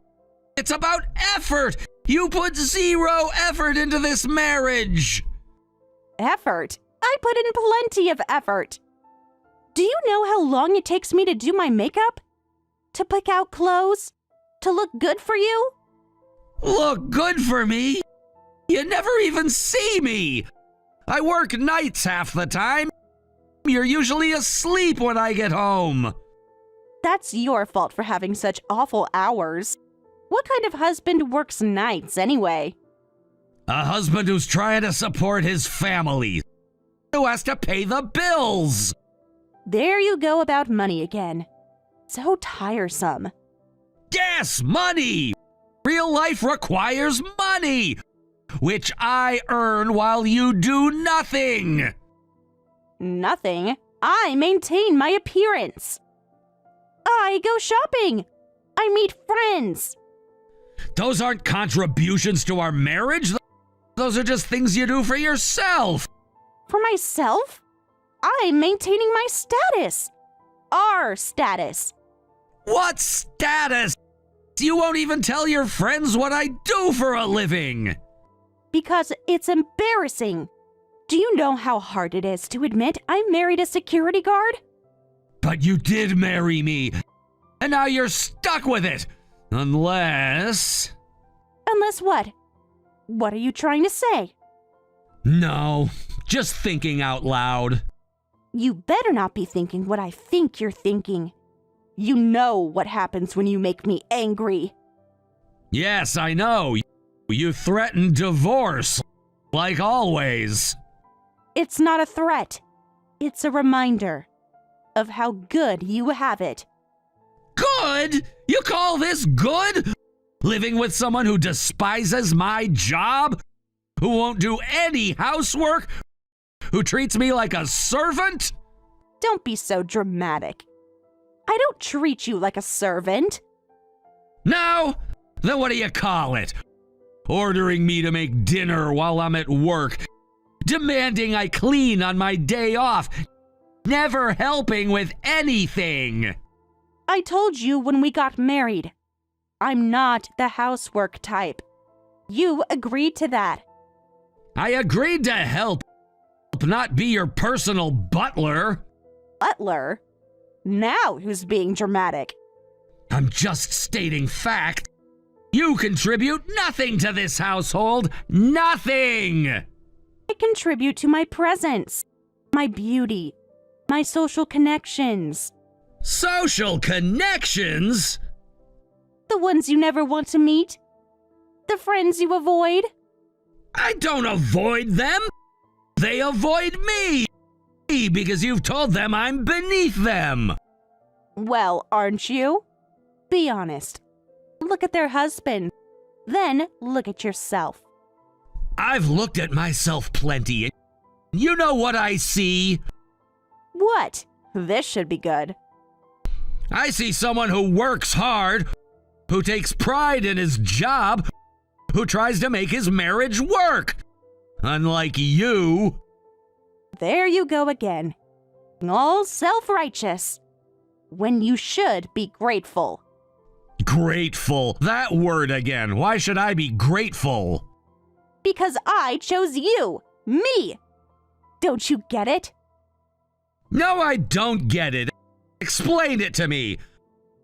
It's about effort. You put zero effort into this marriage. Effort? I put in plenty of effort. Do you know how long it takes me to do my makeup? To pick out clothes? To look good for you? Look good for me? You never even see me. I work nights half the time. You're usually asleep when I get home. That's your fault for having such awful hours. What kind of husband works nights anyway? A husband who's trying to support his family, who has to pay the bills. There you go about money again. So tiresome. Yes, money! Real life requires money, which I earn while you do nothing. Nothing. I maintain my appearance. I go shopping. I meet friends. Those aren't contributions to our marriage. Those are just things you do for yourself. For myself? I'm maintaining my status. Our status. What status? You won't even tell your friends what I do for a living. Because it's embarrassing. Do you know how hard it is to admit I married a security guard? But you did marry me, and now you're stuck with it. Unless... Unless what? What are you trying to say? No, just thinking out loud. You better not be thinking what I think you're thinking. You know what happens when you make me angry. Yes, I know. You threaten divorce, like always. It's not a threat. It's a reminder of how good you have it. Good? You call this good? Living with someone who despises my job? Who won't do any housework? Who treats me like a servant? Don't be so dramatic. I don't treat you like a servant. No? Then what do you call it? Ordering me to make dinner while I'm at work. Demanding I clean on my day off. Never helping with anything. I told you when we got married. I'm not the housework type. You agreed to that. I agreed to help, not be your personal butler. Butler? Now who's being dramatic? I'm just stating fact. You contribute nothing to this household. Nothing! I contribute to my presence, my beauty, my social connections. Social connections? The ones you never want to meet. The friends you avoid. I don't avoid them. They avoid me because you've told them I'm beneath them. Well, aren't you? Be honest. Look at their husband. Then look at yourself. I've looked at myself plenty. You know what I see? What? This should be good. I see someone who works hard, who takes pride in his job, who tries to make his marriage work. Unlike you. There you go again. All self-righteous. When you should be grateful. Grateful. That word again. Why should I be grateful? Because I chose you. Me. Don't you get it? No, I don't get it. Explain it to me.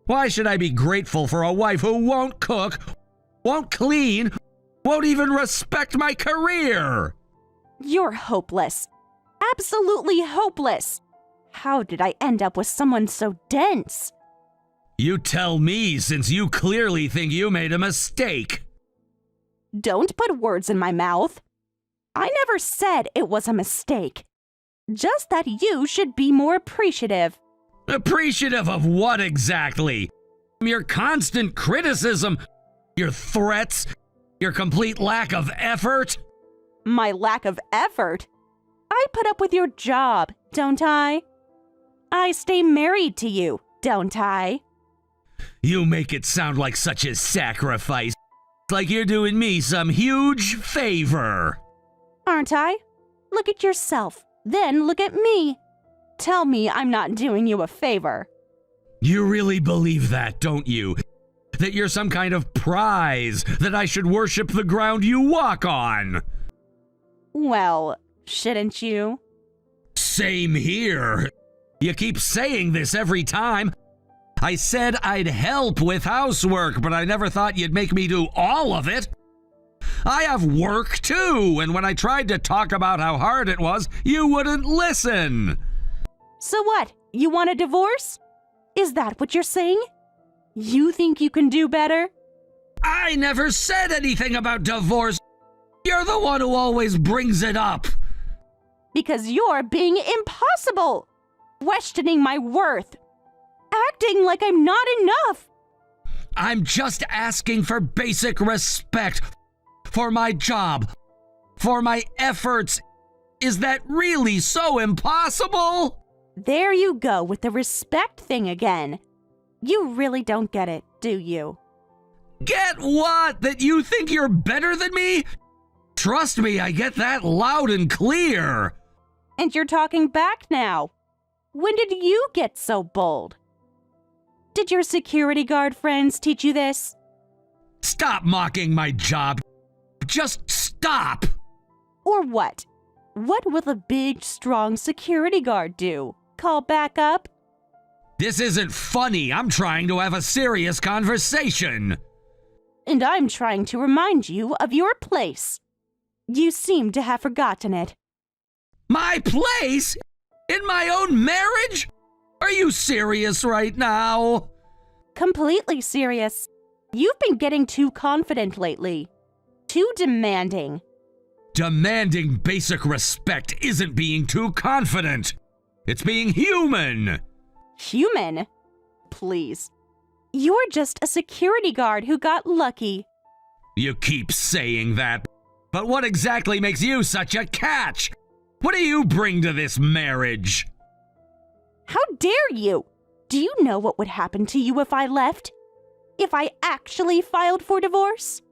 Why should I be grateful for a wife who won't cook, won't clean, won't even respect my career? You're hopeless. Absolutely hopeless. How did I end up with someone so dense? You tell me, since you clearly think you made a mistake. Don't put words in my mouth. I never said it was a mistake. Just that you should be more appreciative. Appreciative of what exactly? Your constant criticism, your threats, your complete lack of effort? My lack of effort? I put up with your job, don't I? I stay married to you, don't I? You make it sound like such a sacrifice. Like you're doing me some huge favor. Aren't I? Look at yourself, then look at me. Tell me I'm not doing you a favor. You really believe that, don't you? That you're some kind of prize, that I should worship the ground you walk on? Well, shouldn't you? Same here. You keep saying this every time. I said I'd help with housework, but I never thought you'd make me do all of it. I have work too, and when I tried to talk about how hard it was, you wouldn't listen. So what? You want a divorce? Is that what you're saying? You think you can do better? I never said anything about divorce. You're the one who always brings it up. Because you're being impossible, questioning my worth, acting like I'm not enough. I'm just asking for basic respect for my job, for my efforts. Is that really so impossible? There you go with the respect thing again. You really don't get it, do you? Get what? That you think you're better than me? Trust me, I get that loud and clear. And you're talking back now. When did you get so bold? Did your security guard friends teach you this? Stop mocking my job. Just stop. Or what? What will a big, strong security guard do? Call back up? This isn't funny. I'm trying to have a serious conversation. And I'm trying to remind you of your place. You seem to have forgotten it. My place? In my own marriage? Are you serious right now? Completely serious. You've been getting too confident lately. Too demanding. Demanding basic respect isn't being too confident. It's being human. Human? Please. You're just a security guard who got lucky. You keep saying that, but what exactly makes you such a catch? What do you bring to this marriage? How dare you? Do you know what would happen to you if I left? If I actually filed for divorce?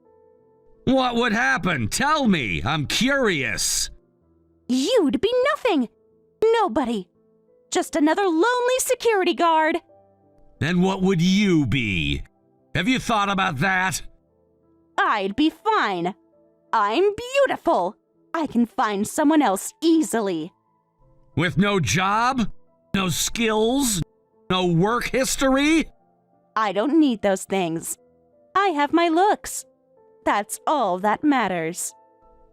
What would happen? Tell me. I'm curious. You'd be nothing. Nobody. Just another lonely security guard. Then what would you be? Have you thought about that? I'd be fine. I'm beautiful. I can find someone else easily. With no job? No skills? No work history? I don't need those things. I have my looks. That's all that matters.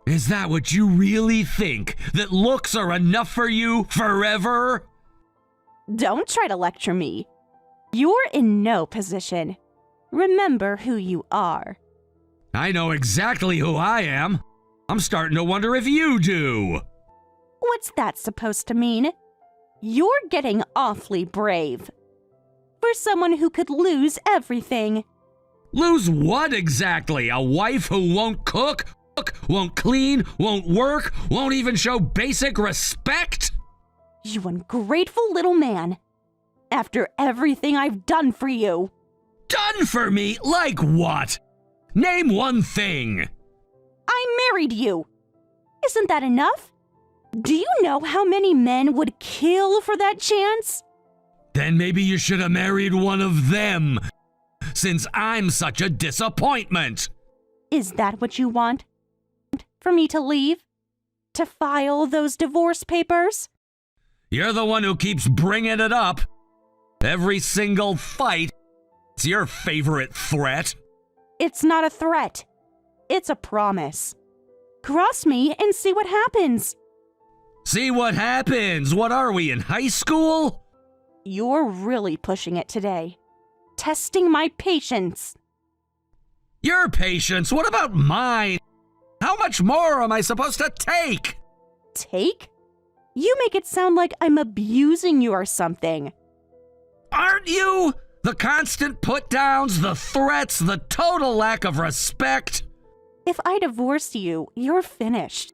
Is that what you really think? That looks are enough for you forever? Don't try to lecture me. You're in no position. Remember who you are. I know exactly who I am. I'm starting to wonder if you do. What's that supposed to mean? You're getting awfully brave. For someone who could lose everything. Lose what exactly? A wife who won't cook, won't clean, won't work, won't even show basic respect? You ungrateful little man. After everything I've done for you. Done for me? Like what? Name one thing. I married you. Isn't that enough? Do you know how many men would kill for that chance? Then maybe you should have married one of them, since I'm such a disappointment. Is that what you want? For me to leave? To file those divorce papers? You're the one who keeps bringing it up. Every single fight, it's your favorite threat. It's not a threat. It's a promise. Cross me and see what happens. See what happens? What are we, in high school? You're really pushing it today. Testing my patience. Your patience? What about mine? How much more am I supposed to take? Take? You make it sound like I'm abusing you or something. Aren't you? The constant put-downs, the threats, the total lack of respect. If I divorce you, you're finished.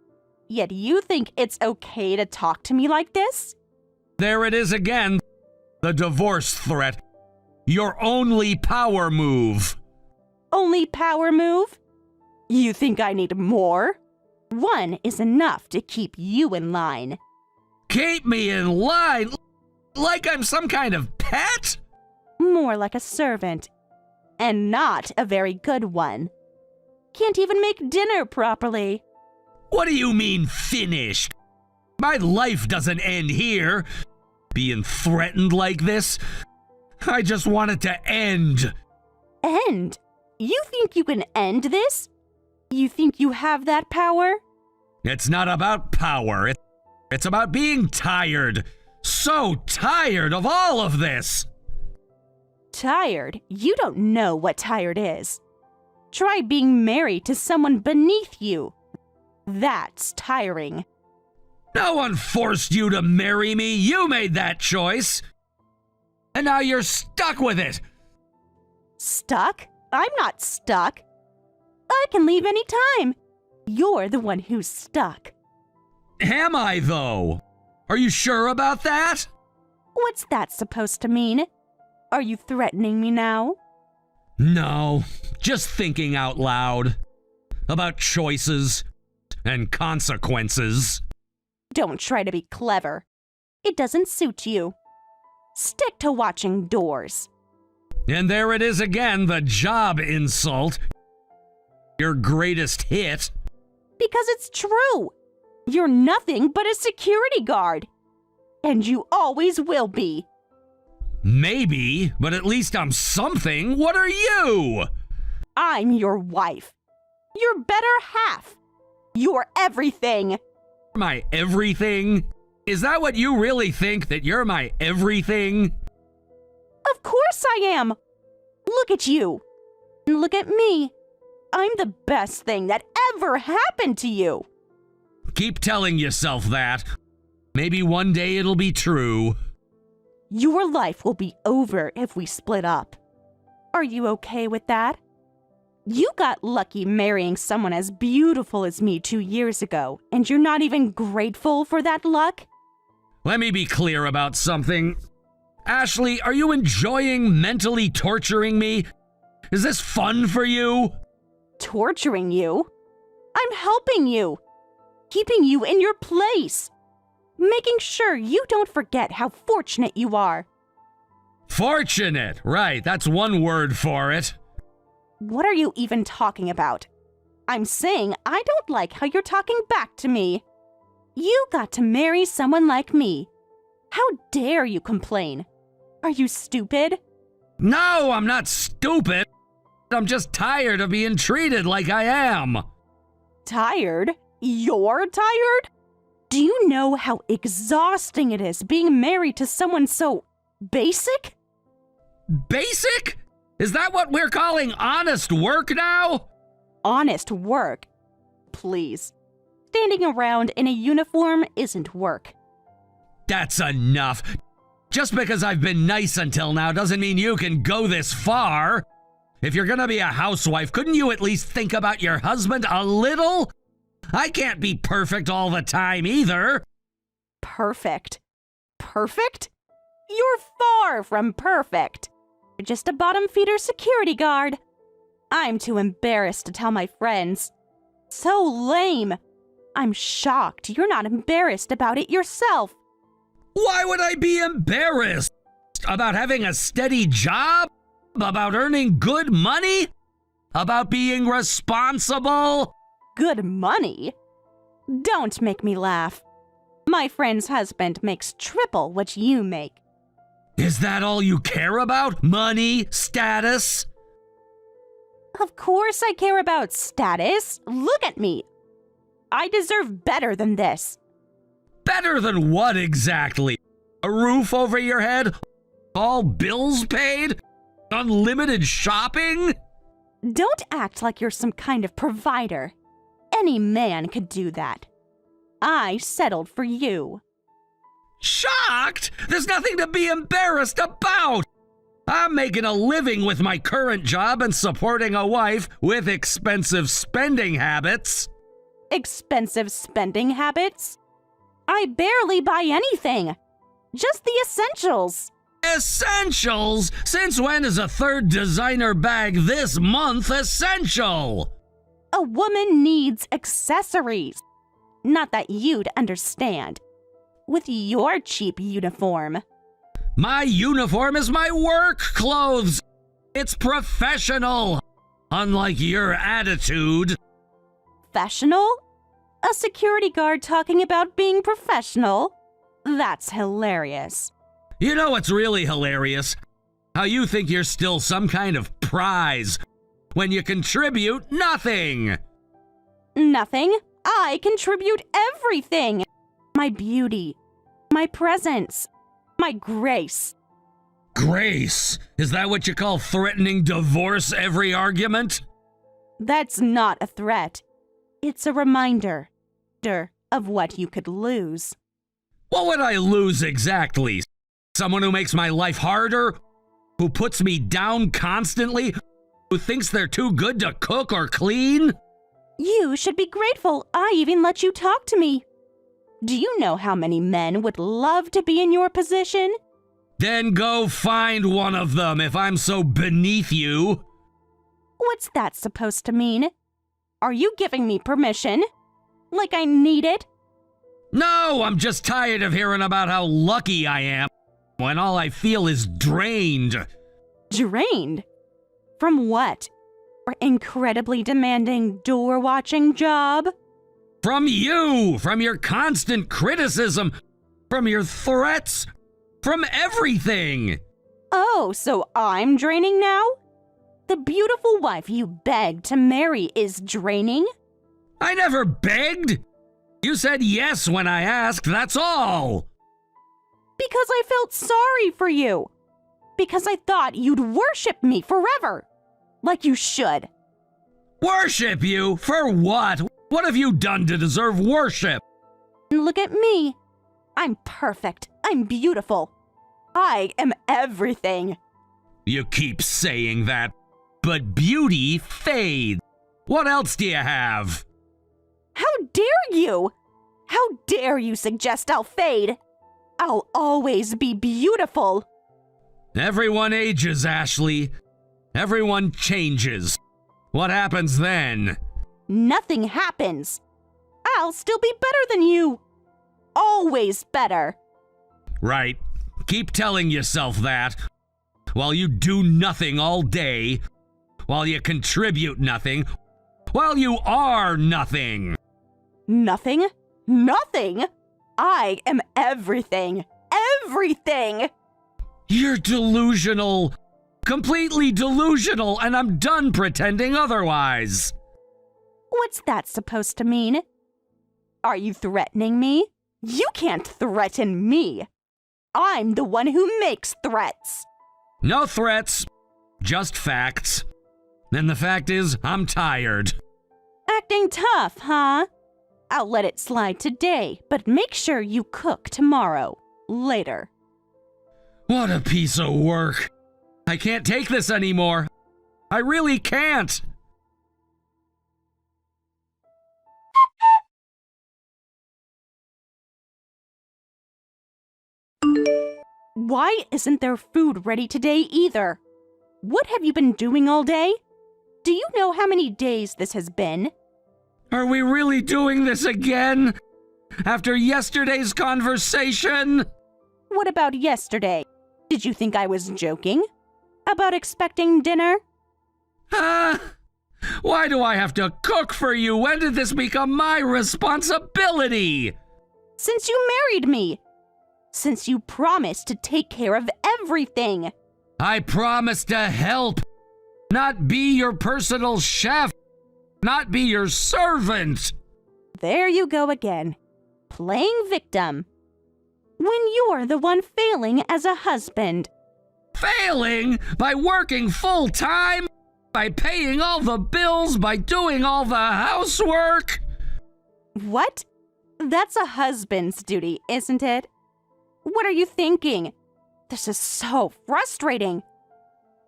Yet you think it's okay to talk to me like this? There it is again. The divorce threat. Your only power move. Only power move? You think I need more? One is enough to keep you in line. Keep me in line? Like I'm some kind of pet? More like a servant. And not a very good one. Can't even make dinner properly. What do you mean, finished? My life doesn't end here. Being threatened like this? I just want it to end. End? You think you can end this? You think you have that power? It's not about power. It's about being tired. So tired of all of this. Tired? You don't know what tired is. Try being married to someone beneath you. That's tiring. No one forced you to marry me. You made that choice. And now you're stuck with it. Stuck? I'm not stuck. I can leave any time. You're the one who's stuck. Am I, though? Are you sure about that? What's that supposed to mean? Are you threatening me now? No, just thinking out loud. About choices and consequences. Don't try to be clever. It doesn't suit you. Stick to watching doors. And there it is again, the job insult. Your greatest hit. Because it's true. You're nothing but a security guard. And you always will be. Maybe, but at least I'm something. What are you? I'm your wife. Your better half. You're everything. My everything? Is that what you really think, that you're my everything? Of course I am. Look at you. And look at me. I'm the best thing that ever happened to you. Keep telling yourself that. Maybe one day it'll be true. Your life will be over if we split up. Are you okay with that? You got lucky marrying someone as beautiful as me 2 years ago, and you're not even grateful for that luck? Let me be clear about something. Ashley, are you enjoying mentally torturing me? Is this fun for you? Torturing you? I'm helping you. Keeping you in your place. Making sure you don't forget how fortunate you are. Fortunate, right, that's one word for it. What are you even talking about? I'm saying I don't like how you're talking back to me. You got to marry someone like me. How dare you complain? Are you stupid? No, I'm not stupid. I'm just tired of being treated like I am. Tired? You're tired? Do you know how exhausting it is being married to someone so basic? Basic? Is that what we're calling honest work now? Honest work? Please. Standing around in a uniform isn't work. That's enough. Just because I've been nice until now doesn't mean you can go this far. If you're gonna be a housewife, couldn't you at least think about your husband a little? I can't be perfect all the time either. Perfect? Perfect? You're far from perfect. You're just a bottom feeder security guard. I'm too embarrassed to tell my friends. So lame. I'm shocked you're not embarrassed about it yourself. Why would I be embarrassed? About having a steady job? About earning good money? About being responsible? Good money? Don't make me laugh. My friend's husband makes triple what you make. Is that all you care about? Money? Status? Of course I care about status. Look at me. I deserve better than this. Better than what exactly? A roof over your head? All bills paid? Unlimited shopping? Don't act like you're some kind of provider. Any man could do that. I settled for you. Shocked? There's nothing to be embarrassed about. I'm making a living with my current job and supporting a wife with expensive spending habits. Expensive spending habits? I barely buy anything. Just the essentials. Essentials? Since when is a third designer bag this month essential? A woman needs accessories. Not that you'd understand. With your cheap uniform. My uniform is my work clothes. It's professional. Unlike your attitude. Professional? A security guard talking about being professional? That's hilarious. You know what's really hilarious? How you think you're still some kind of prize when you contribute nothing. Nothing. I contribute everything. My beauty, my presence, my grace. Grace? Is that what you call threatening divorce every argument? That's not a threat. It's a reminder of what you could lose. What would I lose exactly? Someone who makes my life harder? Who puts me down constantly? Who thinks they're too good to cook or clean? You should be grateful I even let you talk to me. Do you know how many men would love to be in your position? Then go find one of them if I'm so beneath you. What's that supposed to mean? Are you giving me permission? Like I need it? No, I'm just tired of hearing about how lucky I am when all I feel is drained. Drained? From what? Your incredibly demanding door-watching job? From you! From your constant criticism! From your threats! From everything! Oh, so I'm draining now? The beautiful wife you begged to marry is draining? I never begged! You said yes when I asked, that's all! Because I felt sorry for you. Because I thought you'd worship me forever. Like you should. Worship you? For what? What have you done to deserve worship? And look at me. I'm perfect. I'm beautiful. I am everything. You keep saying that, but beauty fades. What else do you have? How dare you? How dare you suggest I'll fade? I'll always be beautiful. Everyone ages, Ashley. Everyone changes. What happens then? Nothing happens. I'll still be better than you. Always better. Right. Keep telling yourself that. While you do nothing all day. While you contribute nothing. While you are nothing. Nothing? Nothing? I am everything. Everything! You're delusional. Completely delusional, and I'm done pretending otherwise. What's that supposed to mean? Are you threatening me? You can't threaten me. I'm the one who makes threats. No threats, just facts. And the fact is, I'm tired. Acting tough, huh? I'll let it slide today, but make sure you cook tomorrow. Later. What a piece of work. I can't take this anymore. I really can't. Why isn't there food ready today either? What have you been doing all day? Do you know how many days this has been? Are we really doing this again? After yesterday's conversation? What about yesterday? Did you think I was joking? About expecting dinner? Why do I have to cook for you? When did this become my responsibility? Since you married me. Since you promised to take care of everything. I promised to help. Not be your personal chef. Not be your servant. There you go again. Playing victim. When you're the one failing as a husband. Failing? By working full time? By paying all the bills? By doing all the housework? What? That's a husband's duty, isn't it? What are you thinking? This is so frustrating.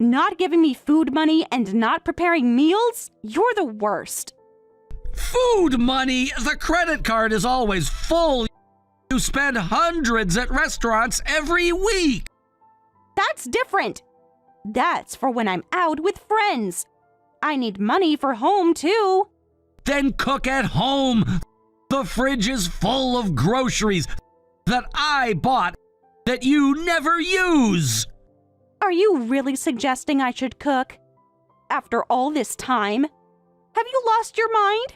Not giving me food money and not preparing meals? You're the worst. Food money? The credit card is always full. You spend hundreds at restaurants every week. That's different. That's for when I'm out with friends. I need money for home, too. Then cook at home. The fridge is full of groceries that I bought that you never use. Are you really suggesting I should cook? After all this time? Have you lost your mind?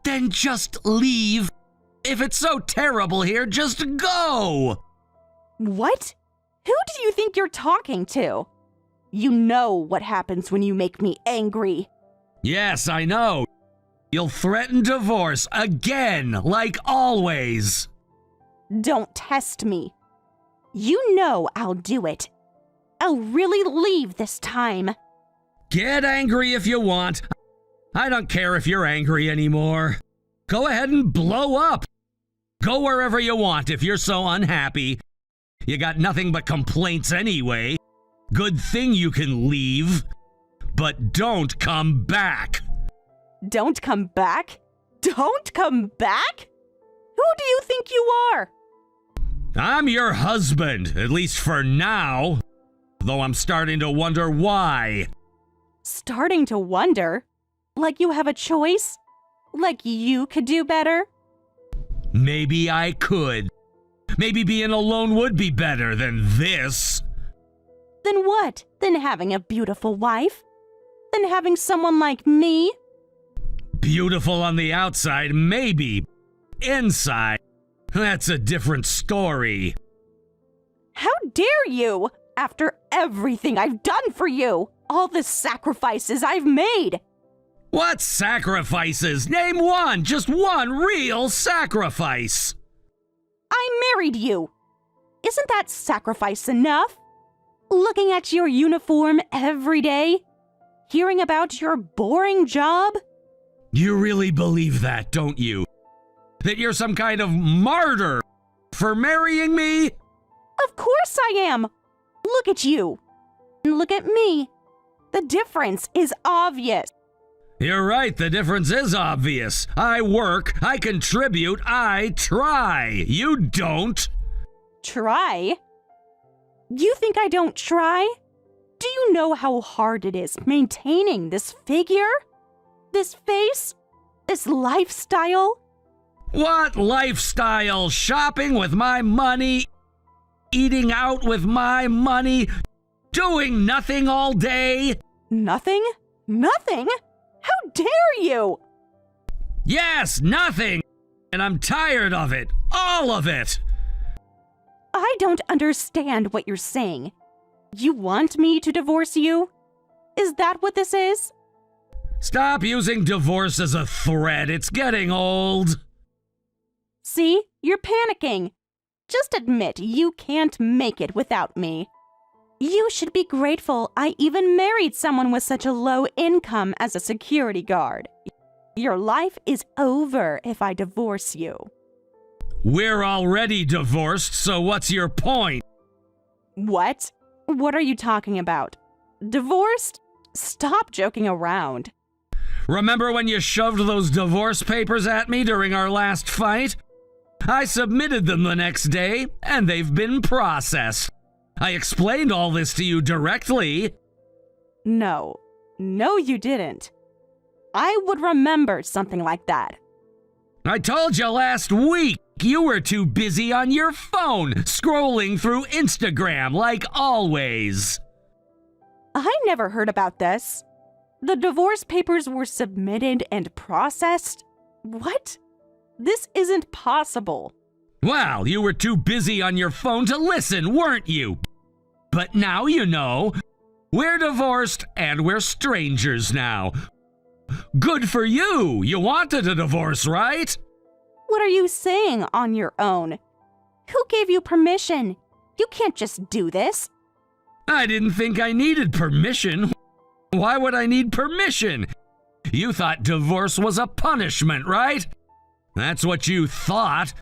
Then just leave. If it's so terrible here, just go. What? Who do you think you're talking to? You know what happens when you make me angry. Yes, I know. You'll threaten divorce again, like always. Don't test me. You know I'll do it. I'll really leave this time. Get angry if you want. I don't care if you're angry anymore. Go ahead and blow up. Go wherever you want if you're so unhappy. You got nothing but complaints anyway. Good thing you can leave. But don't come back. Don't come back? Don't come back? Who do you think you are? I'm your husband, at least for now. Though I'm starting to wonder why. Starting to wonder? Like you have a choice? Like you could do better? Maybe I could. Maybe being alone would be better than this. Then what? Then having a beautiful wife? Then having someone like me? Beautiful on the outside, maybe. Inside, that's a different story. How dare you? After everything I've done for you, all the sacrifices I've made. What sacrifices? Name one, just one real sacrifice. I married you. Isn't that sacrifice enough? Looking at your uniform every day? Hearing about your boring job? You really believe that, don't you? That you're some kind of martyr for marrying me? Of course I am. Look at you. And look at me. The difference is obvious. You're right, the difference is obvious. I work, I contribute, I try. You don't. Try? You think I don't try? Do you know how hard it is maintaining this figure? This face? This lifestyle? What lifestyle? Shopping with my money? Eating out with my money? Doing nothing all day? Nothing? Nothing? How dare you? Yes, nothing. And I'm tired of it. All of it. I don't understand what you're saying. You want me to divorce you? Is that what this is? Stop using divorce as a threat. It's getting old. See, you're panicking. Just admit you can't make it without me. You should be grateful I even married someone with such a low income as a security guard. Your life is over if I divorce you. We're already divorced, so what's your point? What? What are you talking about? Divorced? Stop joking around. Remember when you shoved those divorce papers at me during our last fight? I submitted them the next day, and they've been processed. I explained all this to you directly. No, you didn't. I would remember something like that. I told you last week you were too busy on your phone, scrolling through Instagram like always. I never heard about this. The divorce papers were submitted and processed? What? This isn't possible. Well, you were too busy on your phone to listen, weren't you? But now you know. We're divorced and we're strangers now. Good for you. You wanted a divorce, right? What are you saying on your own? Who gave you permission? You can't just do this. I didn't think I needed permission. Why would I need permission? You thought divorce was a punishment, right? That's what you thought.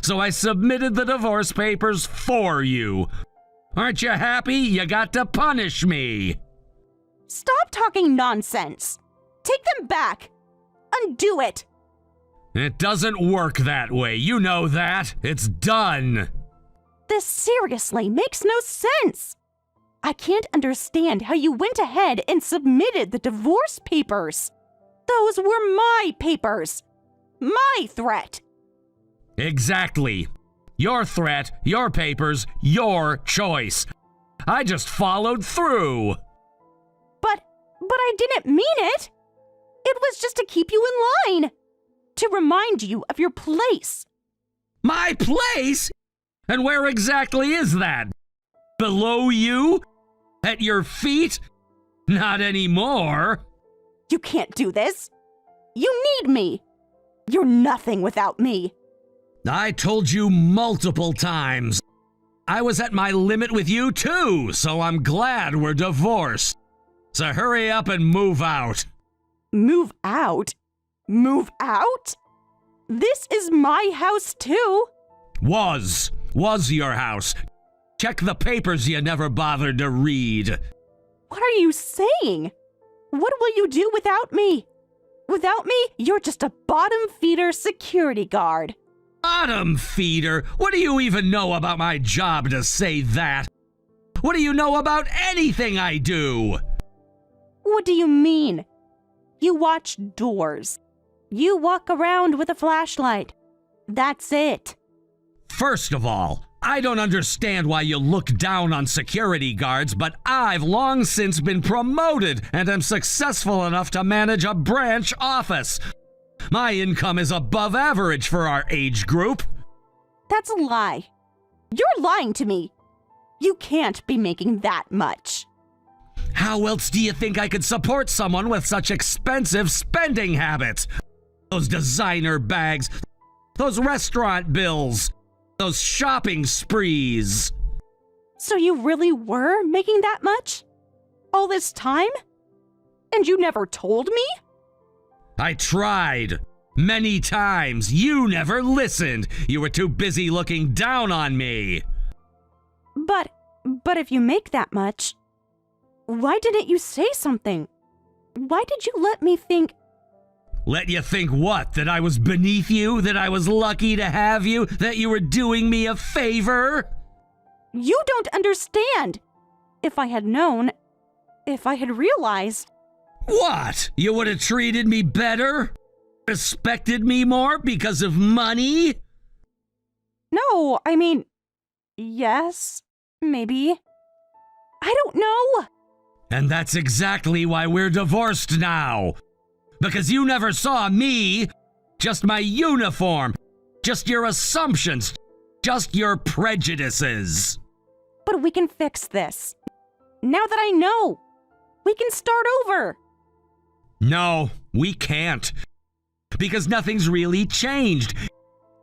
So I submitted the divorce papers for you. Aren't you happy you got to punish me? Stop talking nonsense. Take them back. Undo it. It doesn't work that way. You know that. It's done. This seriously makes no sense. I can't understand how you went ahead and submitted the divorce papers. Those were my papers. My threat. Exactly. Your threat, your papers, your choice. I just followed through. But I didn't mean it. It was just to keep you in line. To remind you of your place. My place? And where exactly is that? Below you? At your feet? Not anymore. You can't do this. You need me. You're nothing without me. I told you multiple times. I was at my limit with you too, so I'm glad we're divorced. So hurry up and move out. Move out? Move out? This is my house too. Was your house. Check the papers you never bothered to read. What are you saying? What will you do without me? Without me, you're just a bottom-feeder security guard. Bottom feeder? What do you even know about my job to say that? What do you know about anything I do? What do you mean? You watch doors. You walk around with a flashlight. That's it. First of all, I don't understand why you look down on security guards, but I've long since been promoted and am successful enough to manage a branch office. My income is above average for our age group. That's a lie. You're lying to me. You can't be making that much. How else do you think I could support someone with such expensive spending habits? Those designer bags, those restaurant bills, those shopping sprees. So you really were making that much? All this time? And you never told me? I tried. Many times. You never listened. You were too busy looking down on me. But if you make that much, why didn't you say something? Why did you let me think? Let you think what? That I was beneath you? That I was lucky to have you? That you were doing me a favor? You don't understand. If I had known, if I had realized. What? You would have treated me better? Respected me more because of money? No, I mean, yes, maybe. I don't know. And that's exactly why we're divorced now. Because you never saw me, just my uniform, just your assumptions, just your prejudices. But we can fix this. Now that I know, we can start over. No, we can't. Because nothing's really changed.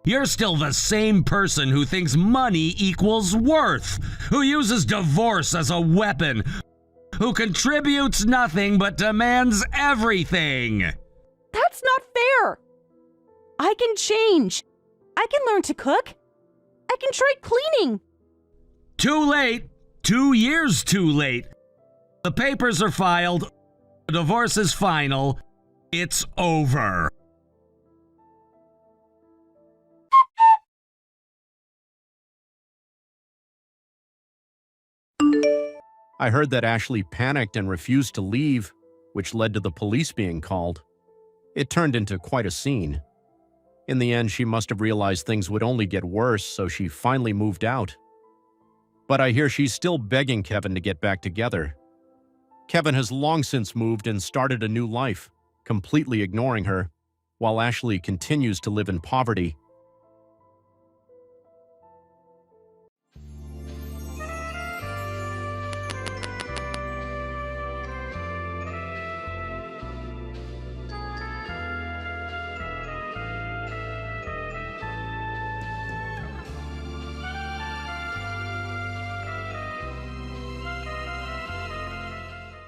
You're still the same person who thinks money equals worth, who uses divorce as a weapon, who contributes nothing but demands everything. That's not fair. I can change. I can learn to cook. I can try cleaning. Too late. 2 years too late. The papers are filed. The divorce is final. It's over. I heard that Ashley panicked and refused to leave, which led to the police being called. It turned into quite a scene. In the end, she must have realized things would only get worse, so she finally moved out. But I hear she's still begging Kevin to get back together. Kevin has long since moved and started a new life, completely ignoring her, while Ashley continues to live in poverty